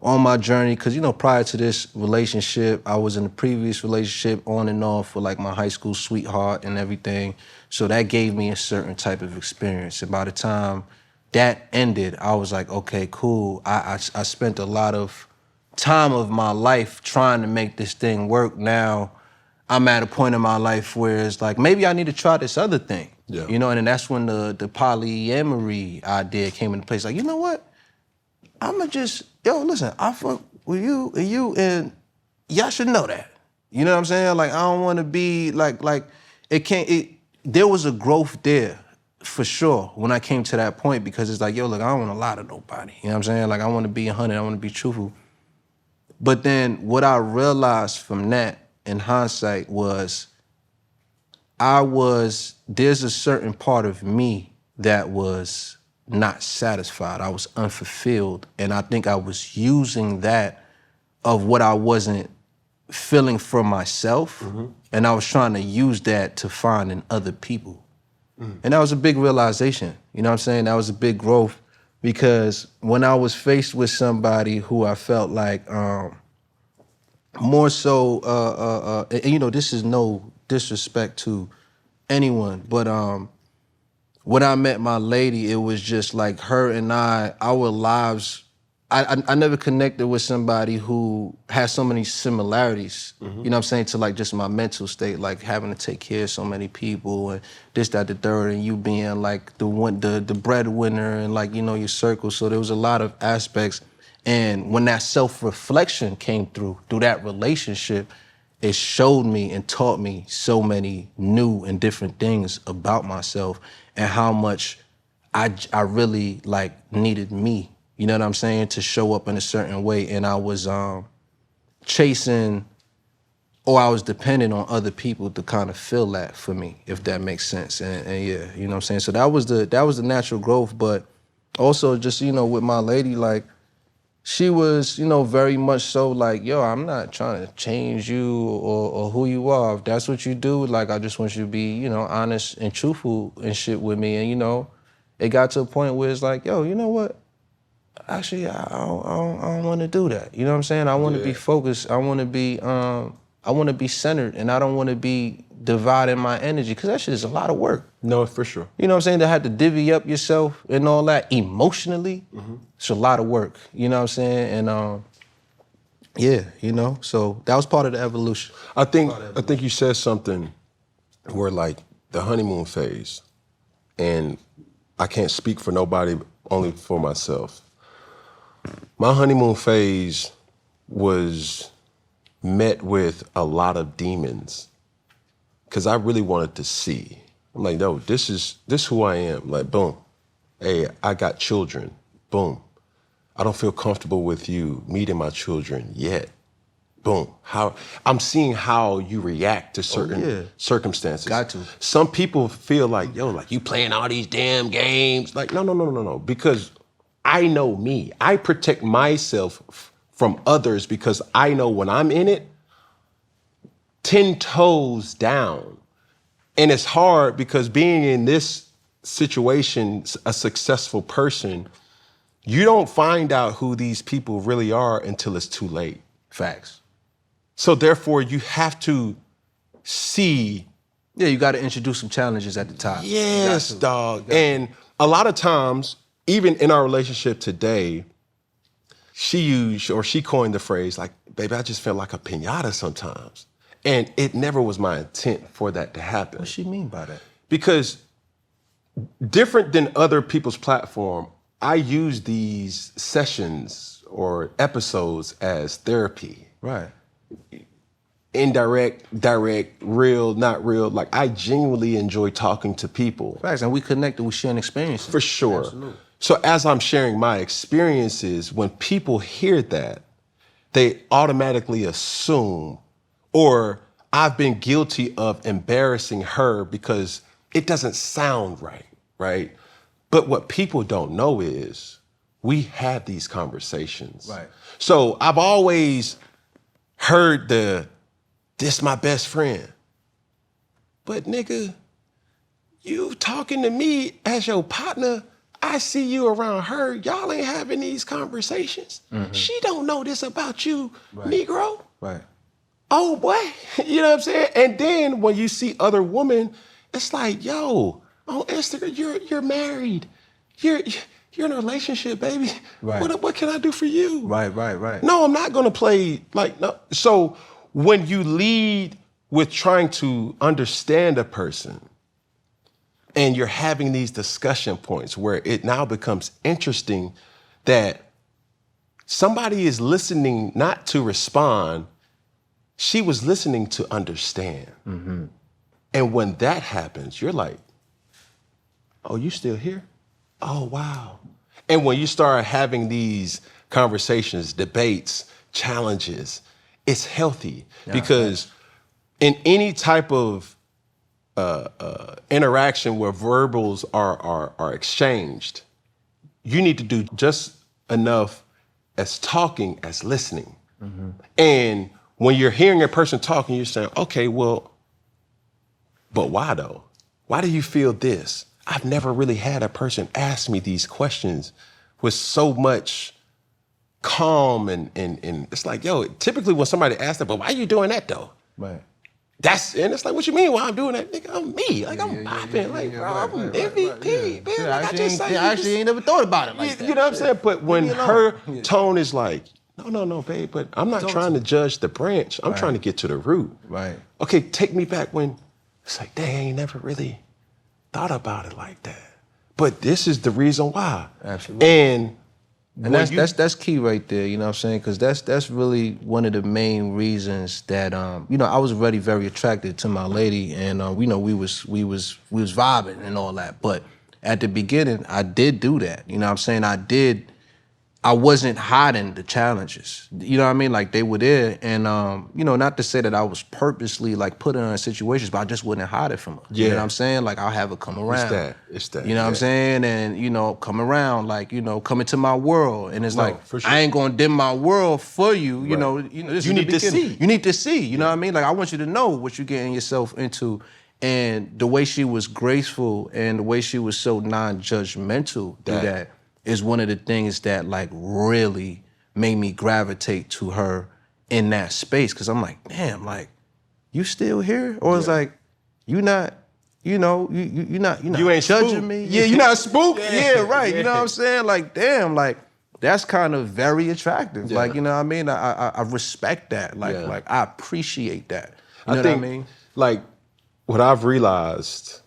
on my journey, because, prior to this relationship, I was in a previous relationship on and off with like my high school sweetheart and everything. So that gave me a certain type of experience. And by the time that ended, I was like, okay, cool. I spent a lot of time of my life trying to make this thing work. Now I'm at a point in my life where it's like, maybe I need to try this other thing. Yeah. And then that's when the polyamory idea came into place. Like, you know what? I'ma just, listen, I fuck with you, and y'all should know that. You know what I'm saying? Like, I don't want to be like there was a growth there for sure when I came to that point, because it's like, look, I don't want to lie to nobody. You know what I'm saying? Like, I want to be 100, I want to be truthful. But then what I realized from that in hindsight was there's a certain part of me that was not satisfied. I was unfulfilled. And I think I was using that of what I wasn't feeling for myself. Mm-hmm. And I was trying to use that to find in other people. Mm. And that was a big realization. You know what I'm saying? That was a big growth, because when I was faced with somebody who I felt like more so, this is no disrespect to anyone, but when I met my lady, it was just like her and our lives, I never connected with somebody who has so many similarities, mm-hmm. You know what I'm saying, to like just my mental state, like having to take care of so many people and this, that, the third, and you being like the breadwinner and like, your circle. So there was a lot of aspects. And when that self-reflection came through that relationship, it showed me and taught me so many new and different things about myself and how much I really like needed me, you know what I'm saying, to show up in a certain way. And I was chasing, or I was dependent on other people to kind of fill that for me, if that makes sense. And yeah, you know what I'm saying? So that was the natural growth. But also just, with my lady, like, she was, very much so like, yo, I'm not trying to change you or who you are. If that's what you do, like, I just want you to be, honest and truthful and shit with me. And, it got to a point where it's like, yo, you know what? Actually, I don't want to do that. You know what I'm saying? I want to be focused. I want to be centered, and I don't want to be dividing my energy, because that shit is a lot of work. No, for sure. You know what I'm saying? To have to divvy up yourself and all that emotionally, it's a lot of work. You know what I'm saying? And so that was part of the evolution. I think you said something where, like, the honeymoon phase, and I can't speak for nobody, only for myself. My honeymoon phase was met with a lot of demons, because I really wanted to see. I'm like, no, this is who I am. Like, boom. Hey, I got children. Boom. I don't feel comfortable with you meeting my children yet. Boom. I'm seeing how you react to certain circumstances. Got to. Some people feel like, yo, like, you playing all these damn games. Like, no. Because I know me. I protect myself from others, because I know when I'm in it, 10 toes down. And it's hard, because being in this situation, a successful person, you don't find out who these people really are until it's too late. Facts. So therefore, you have to see. Yeah, you got to introduce some challenges at the top. Yes, dog. And a lot of times, even in our relationship today, she coined the phrase, like, baby, I just feel like a piñata sometimes. And it never was my intent for that to happen. What she mean by that? Because different than other people's platform, I use these sessions or episodes as therapy. Right. Indirect, direct, real, not real. Like, I genuinely enjoy talking to people. Facts, and we connected with sharing experiences. For sure. Absolutely. So as I'm sharing my experiences, when people hear that, they automatically assume, or I've been guilty of embarrassing her because it doesn't sound right? But what people don't know is we have these conversations. Right. So I've always heard this my best friend. But nigga, you talking to me as your partner, I see you around her, y'all ain't having these conversations. Mm-hmm. She don't know this about you, Negro. Right. Oh boy, you know what I'm saying? And then when you see other women, it's like, yo, on Instagram, you're married. You're in a relationship, baby. Right. What can I do for you? Right. No, I'm not gonna play like, no. So when you lead with trying to understand a person, and you're having these discussion points where it now becomes interesting that somebody is listening not to respond, she was listening to understand. Mm-hmm. And when that happens, you're like, oh, you still here? Oh, wow. And when you start having these conversations, debates, challenges, it's healthy. Because in any type of interaction where verbals are exchanged, you need to do just enough as talking as listening. Mm-hmm. And when you're hearing a person talking, you're saying, okay, well, but why though? Why do you feel this? I've never really had a person ask me these questions with so much calm and it's like, yo, typically when somebody asks that, but why are you doing that though? Right. And it's like, what you mean why I'm doing that? Nigga, I'm me. Like, I'm popping. Like, bro, I'm MVP. Man, like, I actually ain't never thought about it like that. You know what I'm saying? But when her tone is like, no, babe, but I'm not trying to judge the branch. I'm trying to get to the root. Right. Okay, take me back when it's like, dang, I ain't never really thought about it like that. But this is the reason why. Absolutely. And that's key right there, you know what I'm saying? Because that's really one of the main reasons that I was already very attracted to my lady, and we was vibing and all that. But at the beginning, I did do that. You know what I'm saying? I did I wasn't hiding the challenges. You know what I mean? Like they were there, and you know, not to say that I was purposely like putting her in situations, but I just wouldn't hide it from her. Yeah. You know what I'm saying? Like I'll have her come around. It's that. You know what I'm saying? And you know, come around, like, you know, come into my world. And it's like, for sure. I ain't gonna dim my world for you. You know, this You is need the to beginning. see. You need to see. You know what I mean? Like I want you to know what you're getting yourself into. And the way she was graceful and the way she was so non-judgmental through that is one of the things that like really made me gravitate to her in that space. Cause I'm like, damn, like, you still here? Or it's like, you not, you know, you're not You ain't judging spooked. me. Yeah, you're not spooked. Yeah, right. Yeah. You know what I'm saying? Like, damn, like, that's kind of very attractive. Yeah. Like, you know what I mean? I respect that. Like I appreciate that. You know think, what I mean? Like, what I've realized,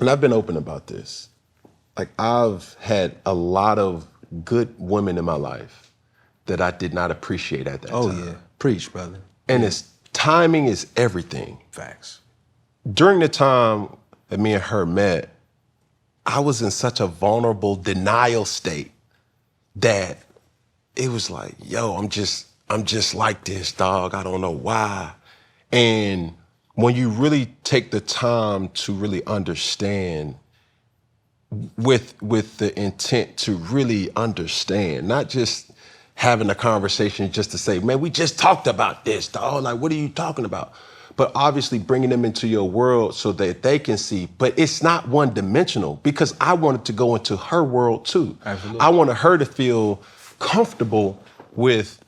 and I've been open about this, like I've had a lot of good women in my life that I did not appreciate at that time. Oh yeah, preach, brother. And it's timing is everything. Facts. During the time that me and her met, I was in such a vulnerable denial state that it was like, yo, I'm just like this, dog. I don't know why. And when you really take the time to really understand with the intent to really understand, not just having a conversation just to say, man, we just talked about this, dog. Like, what are you talking about? But obviously bringing them into your world so that they can see. But it's not one-dimensional because I wanted to go into her world too. Absolutely. I wanted her to feel comfortable with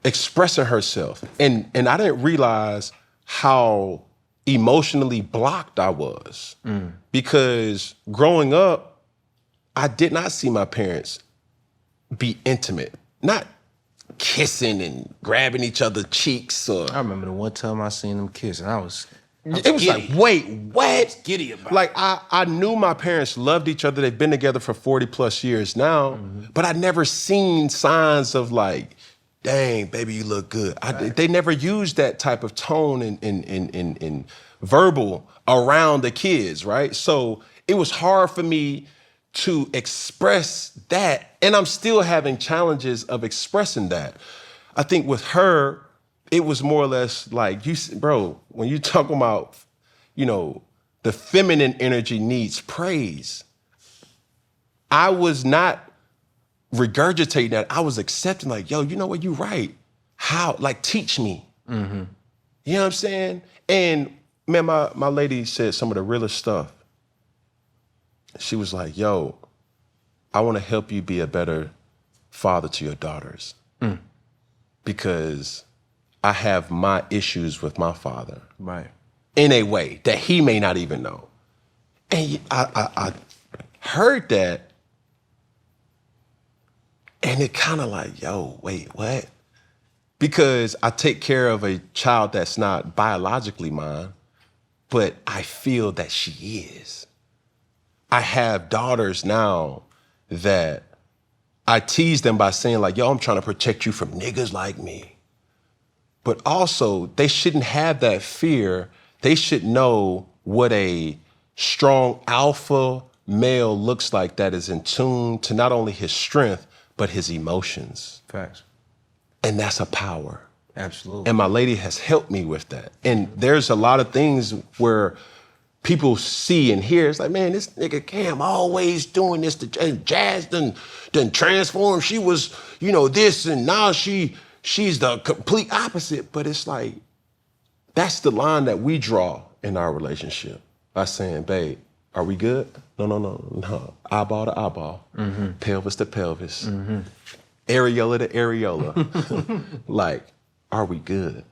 expressing herself. And I didn't realize how emotionally blocked I was. Because growing up, I did not see my parents be intimate. Not kissing and grabbing each other's cheeks or... I remember the one time I seen them kiss and I was It was giddy. like, wait, what? Giddy about Like, I knew my parents loved each other. They've been together for 40 plus years now, but I never seen signs of like, dang, baby, you look good. They never used that type of tone in verbal around the kids, right? So it was hard for me to express that, and I'm still having challenges of expressing that. I think with her, it was more or less like, bro, when you talk about, you know, the feminine energy needs praise, I was not regurgitating that. I was accepting like, yo, you know what, you're right. How? Like, teach me. You know what I'm saying? And man, my lady said some of the realest stuff. She was like, yo, I want to help you be a better father to your daughters. Because I have my issues with my father. Right. In a way that he may not even know. And I heard that, and it kind of like, yo, wait, what? Because I take care of a child that's not biologically mine, but I feel that she is. I have daughters now that I tease them by saying like, yo, I'm trying to protect you from niggas like me. But also, they shouldn't have that fear. They should know what a strong alpha male looks like that is in tune to not only his strength, but his emotions. Facts. And that's a power. Absolutely. And my lady has helped me with that. And there's a lot of things where people see and hear, it's like, man, this nigga Cam always doing this to Jazz, done transformed. She was, you know, this, and now she's the complete opposite. But it's like, that's the line that we draw in our relationship by saying, babe, are we good? No. Eyeball to eyeball, pelvis to pelvis, areola to areola. Like, are we good?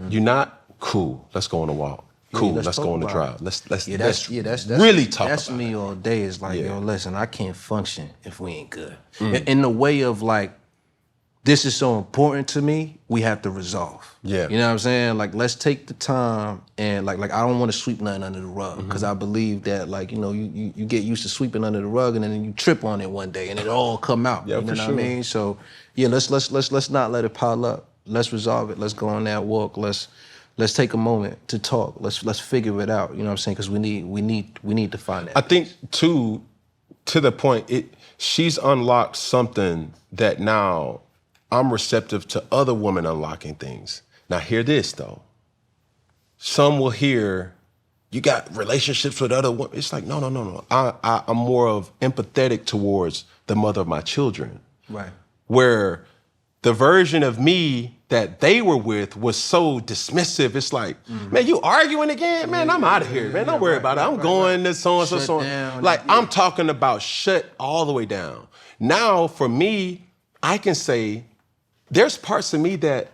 You're not? Cool, let's go on a walk. Cool, let's go on the drive. Let's really talk That's about me it. all day. Is like, yo, listen, I can't function if we ain't good. In the way of like, this is so important to me, we have to resolve. Yeah. You know what I'm saying? Like, let's take the time and like I don't want to sweep nothing under the rug because I believe that like, you know, you get used to sweeping under the rug and then you trip on it one day and it all come out. Yeah, you know for what sure. I mean? So yeah, let's not let it pile up. Let's resolve it. Let's go on that walk. Let's take a moment to talk. Let's figure it out. You know what I'm saying? Because we need to find that. I think too, to the point, she's unlocked something that now I'm receptive to other women unlocking things. Now hear this though. Some will hear, you got relationships with other women. It's like, no. I'm more of empathetic towards the mother of my children. Right. Where the version of me that they were with was so dismissive. It's like, man, you arguing again? Man, I'm out of here, man. Don't worry about it. I'm going to so-and-so, so-and-so. Like, I'm talking about shut all the way down. Now, for me, I can say there's parts of me that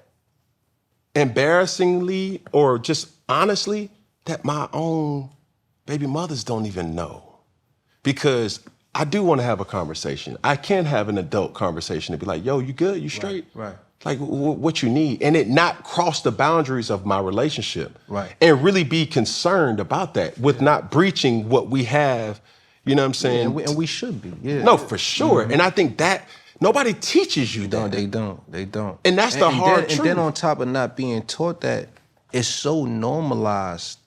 embarrassingly or just honestly that my own baby mothers don't even know. Because I do want to have a conversation. I can have an adult conversation and be like, yo, you good? You straight? Right. Like, what you need? And it not cross the boundaries of my relationship. Right. And really be concerned about that with not breaching what we have, you know what I'm saying? Yeah, and we should be, yeah. No, for sure. And I think that nobody teaches you that. No, they don't. And that's the hard truth. And then on top of not being taught that, it's so normalized.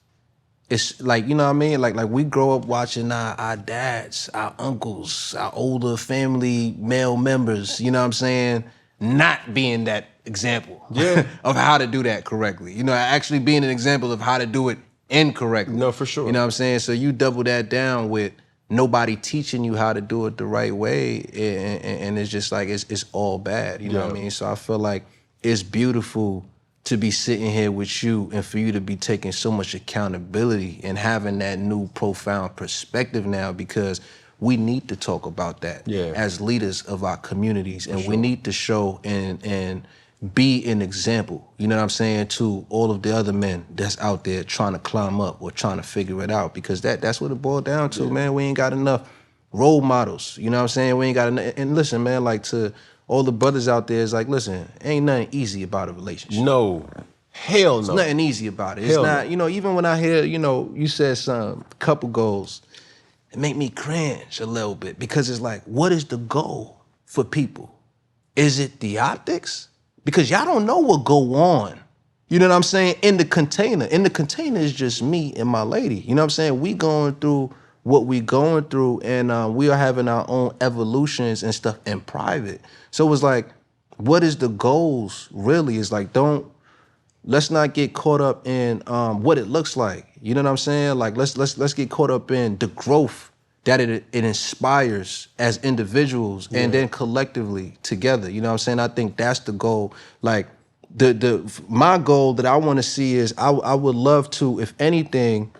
It's like, you know what I mean? Like we grow up watching our dads, our uncles, our older family male members, you know what I'm saying? Not being that example of how to do that correctly. You know, actually being an example of how to do it incorrectly. No, for sure. You know what I'm saying? So you double that down with nobody teaching you how to do it the right way, and it's just like, it's all bad, you know what I mean? So I feel like it's beautiful to be sitting here with you and for you to be taking so much accountability and having that new profound perspective now, because we need to talk about that as leaders of our communities, and we need to show and be an example, you know what I'm saying, to all of the other men that's out there trying to climb up or trying to figure it out, because that's what it boiled down to, man. We ain't got enough role models, you know what I'm saying? We ain't got enough, and listen, man, like to all the brothers out there, is like, listen, ain't nothing easy about a relationship. No, hell no. There's nothing easy about it. It's not, you know, even when I hear, you know, you said some couple goals, it make me cringe a little bit, because it's like, what is the goal for people? Is it the optics? Because y'all don't know what go on. You know what I'm saying? In the container. In the container is just me and my lady. You know what I'm saying? We going through what we going through, and we are having our own evolutions and stuff in private. So it's like, what is the goals really? It's like, let's not get caught up in what it looks like. You know what I'm saying? Like, let's get caught up in the growth that it inspires as individuals and then collectively together. You know what I'm saying? I think that's the goal. Like, my goal that I want to see is I would love to, if anything,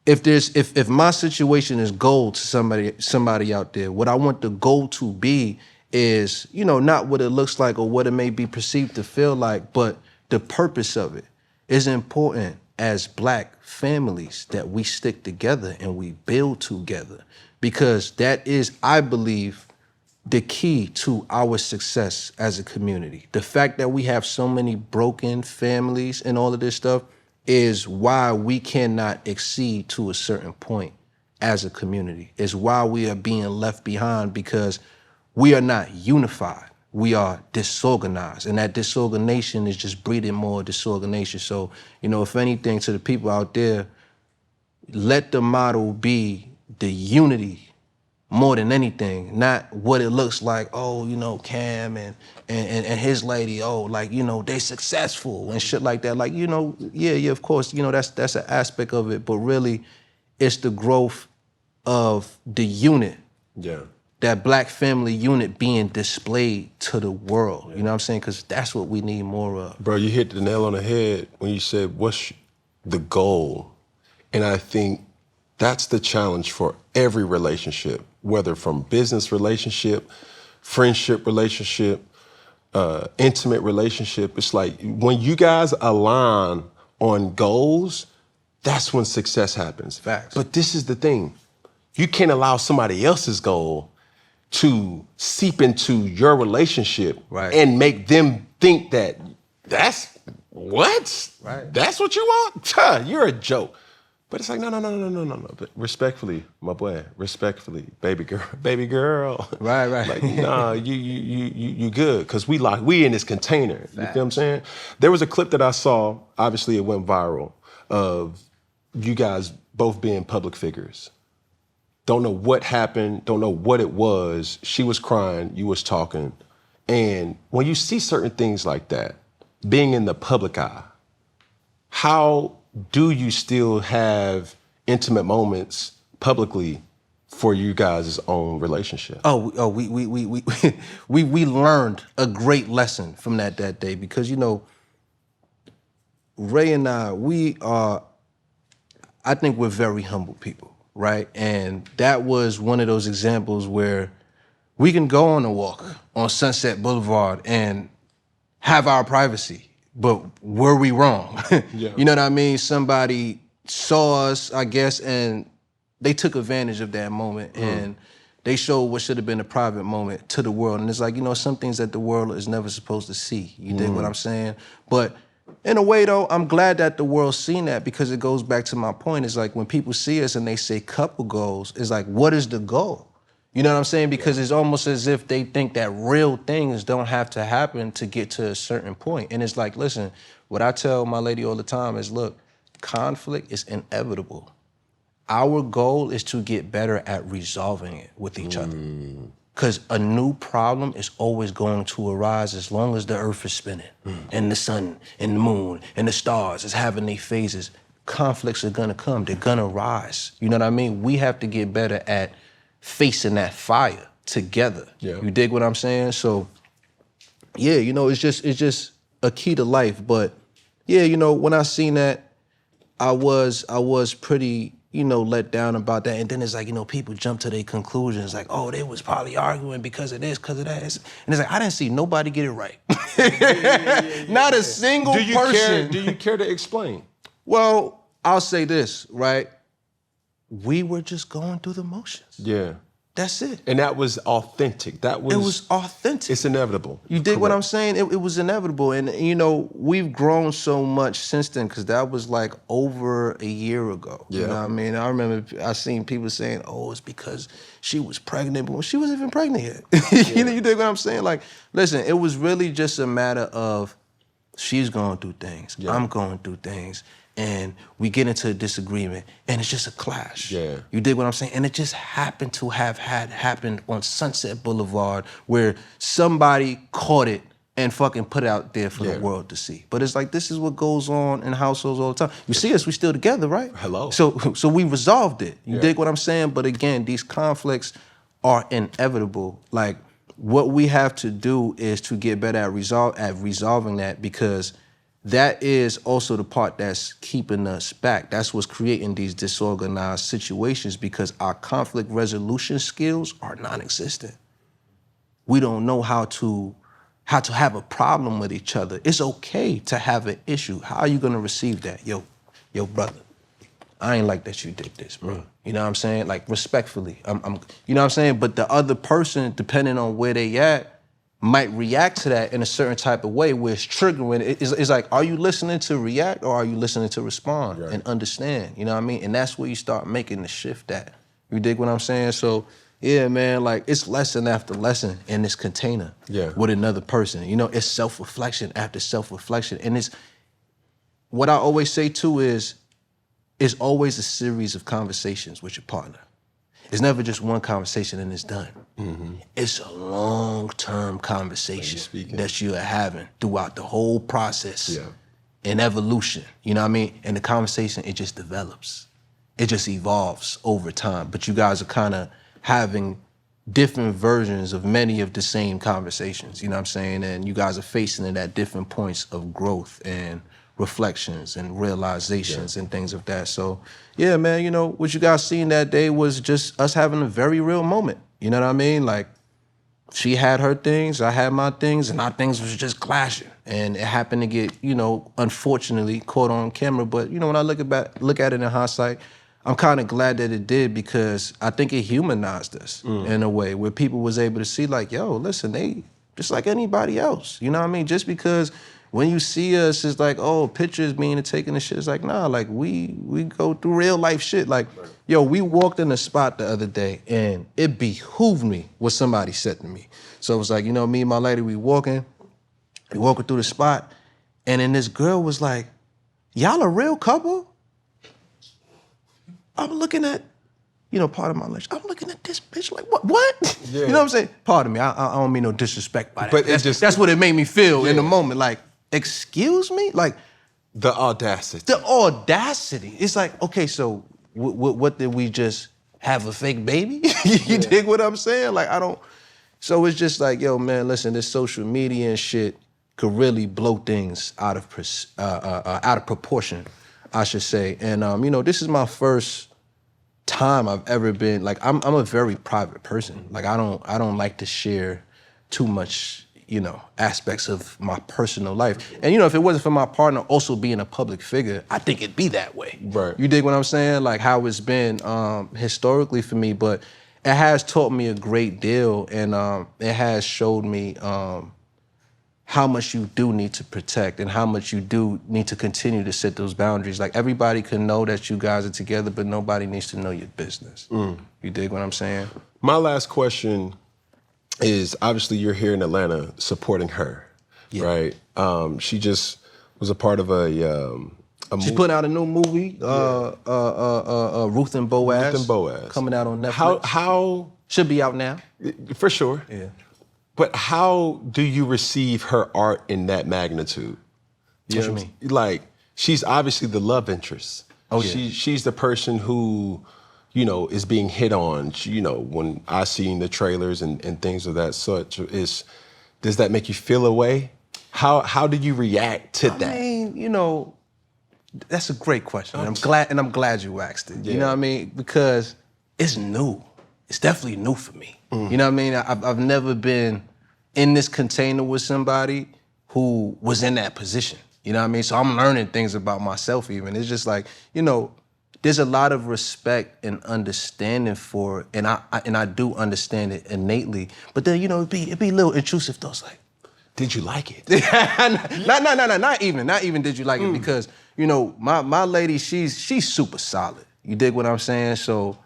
if my situation is gold to somebody out there, what I want the goal to be is, you know, not what it looks like or what it may be perceived to feel like, but the purpose of it is important as Black families, that we stick together and we build together, because that is, I believe, the key to our success as a community. The fact that we have so many broken families and all of this stuff is why we cannot exceed to a certain point as a community. It's why we are being left behind, because we are not unified. We are disorganized, and that disorganization is just breeding more disorganization. So, you know, if anything, to the people out there, let the model be the unity more than anything, not what it looks like. Oh, you know, Cam and his lady, oh, like, you know, they successful and shit like that. Like, you know, yeah, of course, you know, that's an aspect of it, but really, it's the growth of the unit. Yeah. That Black family unit being displayed to the world. You know what I'm saying? Because that's what we need more of. Bro, you hit the nail on the head when you said, what's the goal? And I think that's the challenge for every relationship, whether from business relationship, friendship relationship, intimate relationship. It's like, when you guys align on goals, that's when success happens. Facts. But this is the thing. You can't allow somebody else's goal to seep into your relationship and make them think that that's what? Right. That's what you want? You're a joke. But it's like, no. But respectfully, my boy, respectfully, baby girl. Right. Like, nah, you good. Cause we in this container. Facts. You feel what I'm saying? There was a clip that I saw, obviously it went viral, of you guys both being public figures. don't know what happened, don't know what it was. She was crying, you was talking. And when you see certain things like that, being in the public eye, how do you still have intimate moments publicly for you guys' own relationship? We learned a great lesson from that day because, you know, Ray and I think we're very humble people, right? And that was one of those examples where we can go on a walk on Sunset Boulevard and have our privacy, but were we wrong? Yeah. You know what I mean? Somebody saw us, I guess, and they took advantage of that moment and they showed what should have been a private moment to the world. And it's like, you know, some things that the world is never supposed to see. You dig what I'm saying? But in a way, though, I'm glad that the world's seen that because it goes back to my point. It's like when people see us and they say couple goals, it's like, what is the goal? You know what I'm saying? Because it's almost as if they think that real things don't have to happen to get to a certain point. And it's like, listen, what I tell my lady all the time is, look, conflict is inevitable. Our goal is to get better at resolving it with each other. Because a new problem is always going to arise as long as the earth is spinning and the sun and the moon and the stars is having their phases. Conflicts are gonna come, they're gonna rise. You know what I mean? We have to get better at facing that fire together. Yeah. You dig what I'm saying? So, yeah, you know, it's just a key to life. But yeah, you know, when I seen that, I was pretty, you know, let down about that. And then it's like, you know, people jump to their conclusions like, oh, they was probably arguing because of this, because of that. And it's like, I didn't see nobody get it right. Not a single person. Do you care to explain? Well, I'll say this, right? We were just going through the motions. Yeah. That's it. And that was authentic. It was authentic. It's inevitable. You dig what I'm saying? It was inevitable. And, you know, we've grown so much since then because that was like over a year ago. Yeah. You know what I mean? I remember I seen people saying, oh, it's because she was pregnant, but she wasn't even pregnant yet. You know, you dig what I'm saying? Like, listen, it was really just a matter of she's going through things, I'm going through things, and we get into a disagreement, and it's just a clash. Yeah. You dig what I'm saying? And it just happened to have happened on Sunset Boulevard where somebody caught it and fucking put it out there for the world to see. But it's like, this is what goes on in households all the time. You see us, we still together, right? Hello. So we resolved it. You dig what I'm saying? But again, these conflicts are inevitable. Like, what we have to do is to get better at resolving that, because that is also the part that's keeping us back. That's what's creating these disorganized situations, because our conflict resolution skills are non-existent. We don't know how to have a problem with each other. It's okay to have an issue. How are you gonna receive that? Yo, brother, I ain't like that you did this, bro. You know what I'm saying? Like, respectfully, I'm you know what I'm saying? But the other person, depending on where they at, might react to that in a certain type of way where it's triggering. It's like, are you listening to react or are you listening to respond and understand? You know what I mean? And that's where you start making the shift at. You dig what I'm saying? So, yeah, man, like, it's lesson after lesson in this container with another person. You know, it's self-reflection after self-reflection. And it's, what I always say too is, it's always a series of conversations with your partner. It's never just one conversation and it's done. It's a long-term conversation that you are having throughout the whole process and evolution, you know what I mean? And the conversation, it just develops. It just evolves over time. But you guys are kind of having different versions of many of the same conversations, you know what I'm saying? And you guys are facing it at different points of growth and reflections and realizations and things of that. So, yeah, man, you know, what you guys seen that day was just us having a very real moment. You know what I mean? Like, she had her things, I had my things, and our things was just clashing. And it happened to get, you know, unfortunately caught on camera. But, you know, when I look at it in hindsight, I'm kind of glad that it did, because I think it humanized us in a way where people was able to see, like, yo, listen, they just like anybody else. You know what I mean? Just because when you see us, it's like, oh, pictures being taken and shit. It's like, nah, like, we go through real life shit. Like, yo, we walked in a spot the other day and it behooved me what somebody said to me. So it was like, you know, me and my lady, we walking through the spot, and then this girl was like, y'all a real couple? I'm looking at pardon my language. I'm looking at this bitch like, what? Yeah. You know what I'm saying? Pardon me, I don't mean no disrespect by that. But that's what it made me feel in the moment. Like, excuse me? Like, the audacity. The audacity. It's like, okay, so what did we just have a fake baby? You dig what I'm saying? Like, so it's just like, yo, man, listen, this social media and shit could really blow things out of proportion, I should say. And, this is my first time I've ever been, like, I'm a very private person. Like, I don't like to share too much, aspects of my personal life. And, if it wasn't for my partner also being a public figure, I think it'd be that way. Right. You dig what I'm saying? Like, how it's been historically for me, but it has taught me a great deal, and it has showed me how much you do need to protect and how much you do need to continue to set those boundaries. Like, everybody can know that you guys are together, but nobody needs to know your business. You dig what I'm saying? My last question is, obviously you're here in Atlanta supporting her, right? She just was a part of a She's putting out a new movie, Ruth and Boaz. Ruth and Boaz. Coming out on Netflix. How should be out now. For sure. Yeah. But how do you receive her art in that magnitude? What you mean? Like, she's obviously the love interest. Oh, yeah. She's the person who, is being hit on. When I seen the trailers and things of that such, does that make you feel a way? How do you react to that? I mean, that's a great question. I'm glad you asked it. You know what I mean? Because it's new. It's definitely new for me. You know what I mean? I've never been in this container with somebody who was in that position. You know what I mean? So I'm learning things about myself even. It's just like, there's a lot of respect and understanding for it, and I do understand it innately. But then, it'd be a little intrusive though. It's like, did you like it? Not even did you like it, because, my lady, she's super solid. You dig what I'm saying? So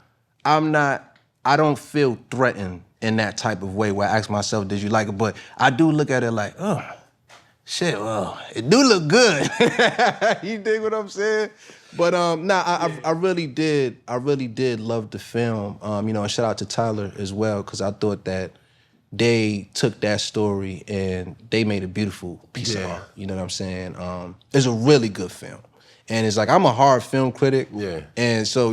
I don't feel threatened in that type of way where I ask myself, did you like it? But I do look at it like, oh, shit, well, it do look good. You dig what I'm saying? But I really did love the film. And shout out to Tyler as well, because I thought that they took that story and they made a beautiful piece of art. You know what I'm saying? It's a really good film. And it's like, I'm a hard film critic. Yeah. And so,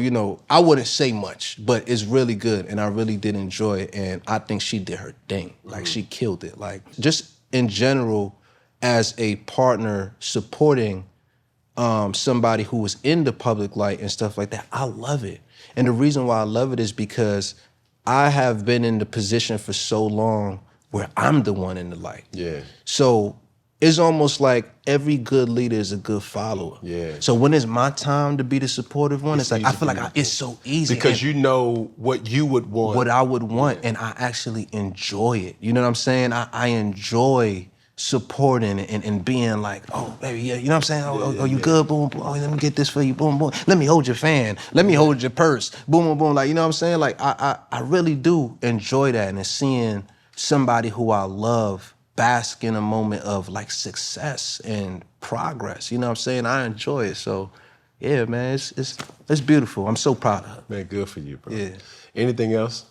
I wouldn't say much, but it's really good. And I really did enjoy it. And I think she did her thing. Like, she killed it. Like, just in general, as a partner supporting somebody who was in the public light and stuff like that, I love it. And the reason why I love it is because I have been in the position for so long where I'm the one in the light. Yeah. So it's almost like every good leader is a good follower. Yeah. So when it's my time to be the supportive one, it's like, I feel like it's so easy. Because you know what you would want. What I would want, and I actually enjoy it. You know what I'm saying? I enjoy supporting and being like, oh, baby, yeah, you know what I'm saying? Oh, you good? Boom, boom. Oh, let me get this for you. Boom, boom. Let me hold your fan. Let me hold your purse. Boom, boom, boom. Like, you know what I'm saying? Like, I really do enjoy that, and it's seeing somebody who I love bask in a moment of like success and progress. You know what I'm saying? I enjoy it. So, yeah, man, it's beautiful. I'm so proud of her. Man, good for you, bro. Yeah. Anything else?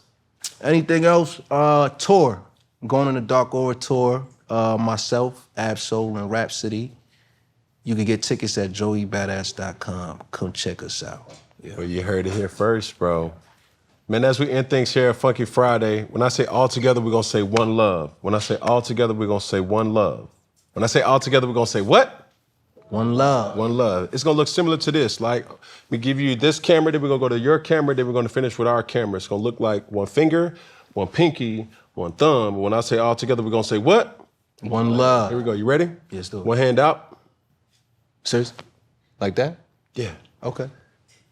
Anything else? Tour. I'm going on the Dark Aura tour. Myself, Ab-Soul, and Rhapsody. You can get tickets at joeybadass.com. Come check us out. Yeah. Well, you heard it here first, bro. Man, as we end things here at Funky Friday, when I say all together, we're going to say one love. When I say all together, we're going to say one love. When I say all together, we're going to say what? One love. One love. It's going to look similar to this. Like, we give you this camera, then we're going to go to your camera, then we're going to finish with our camera. It's going to look like one finger, one pinky, one thumb. When I say all together, we're going to say what? One love. Here we go. You ready? Yes, do it. One hand out. Serious? Like that? Yeah. Okay.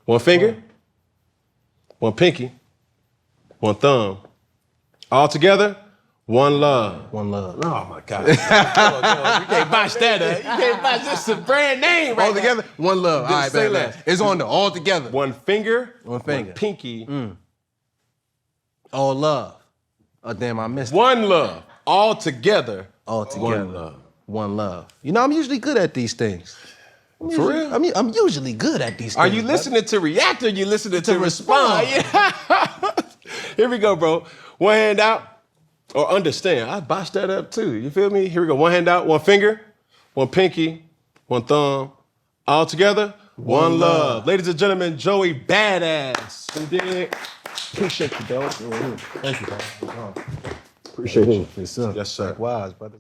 One finger, one pinky, one thumb. All together, one love. One love. Oh, my God. Come on. You can't botch that up. You can't botch this. Is a brand name right All together, one love. All right, say baby. less. It's on the all together. One finger, One finger. one pinky. All love. Oh, damn, I missed it. One love. All together. All together. One love. One love. You know, I'm usually good at these things. For real? I'm usually good at these things. Are you listening to react or you listening to respond? Yeah. Here we go, bro. One hand out or understand. I botched that up too. You feel me? Here we go. One hand out, one finger, one pinky, one thumb. All together, one love. Ladies and gentlemen, Joey Badass. You dig? Appreciate you, bro. Thank you, bro. Appreciate you. Yes, sir. Yes, sir. Likewise, brother.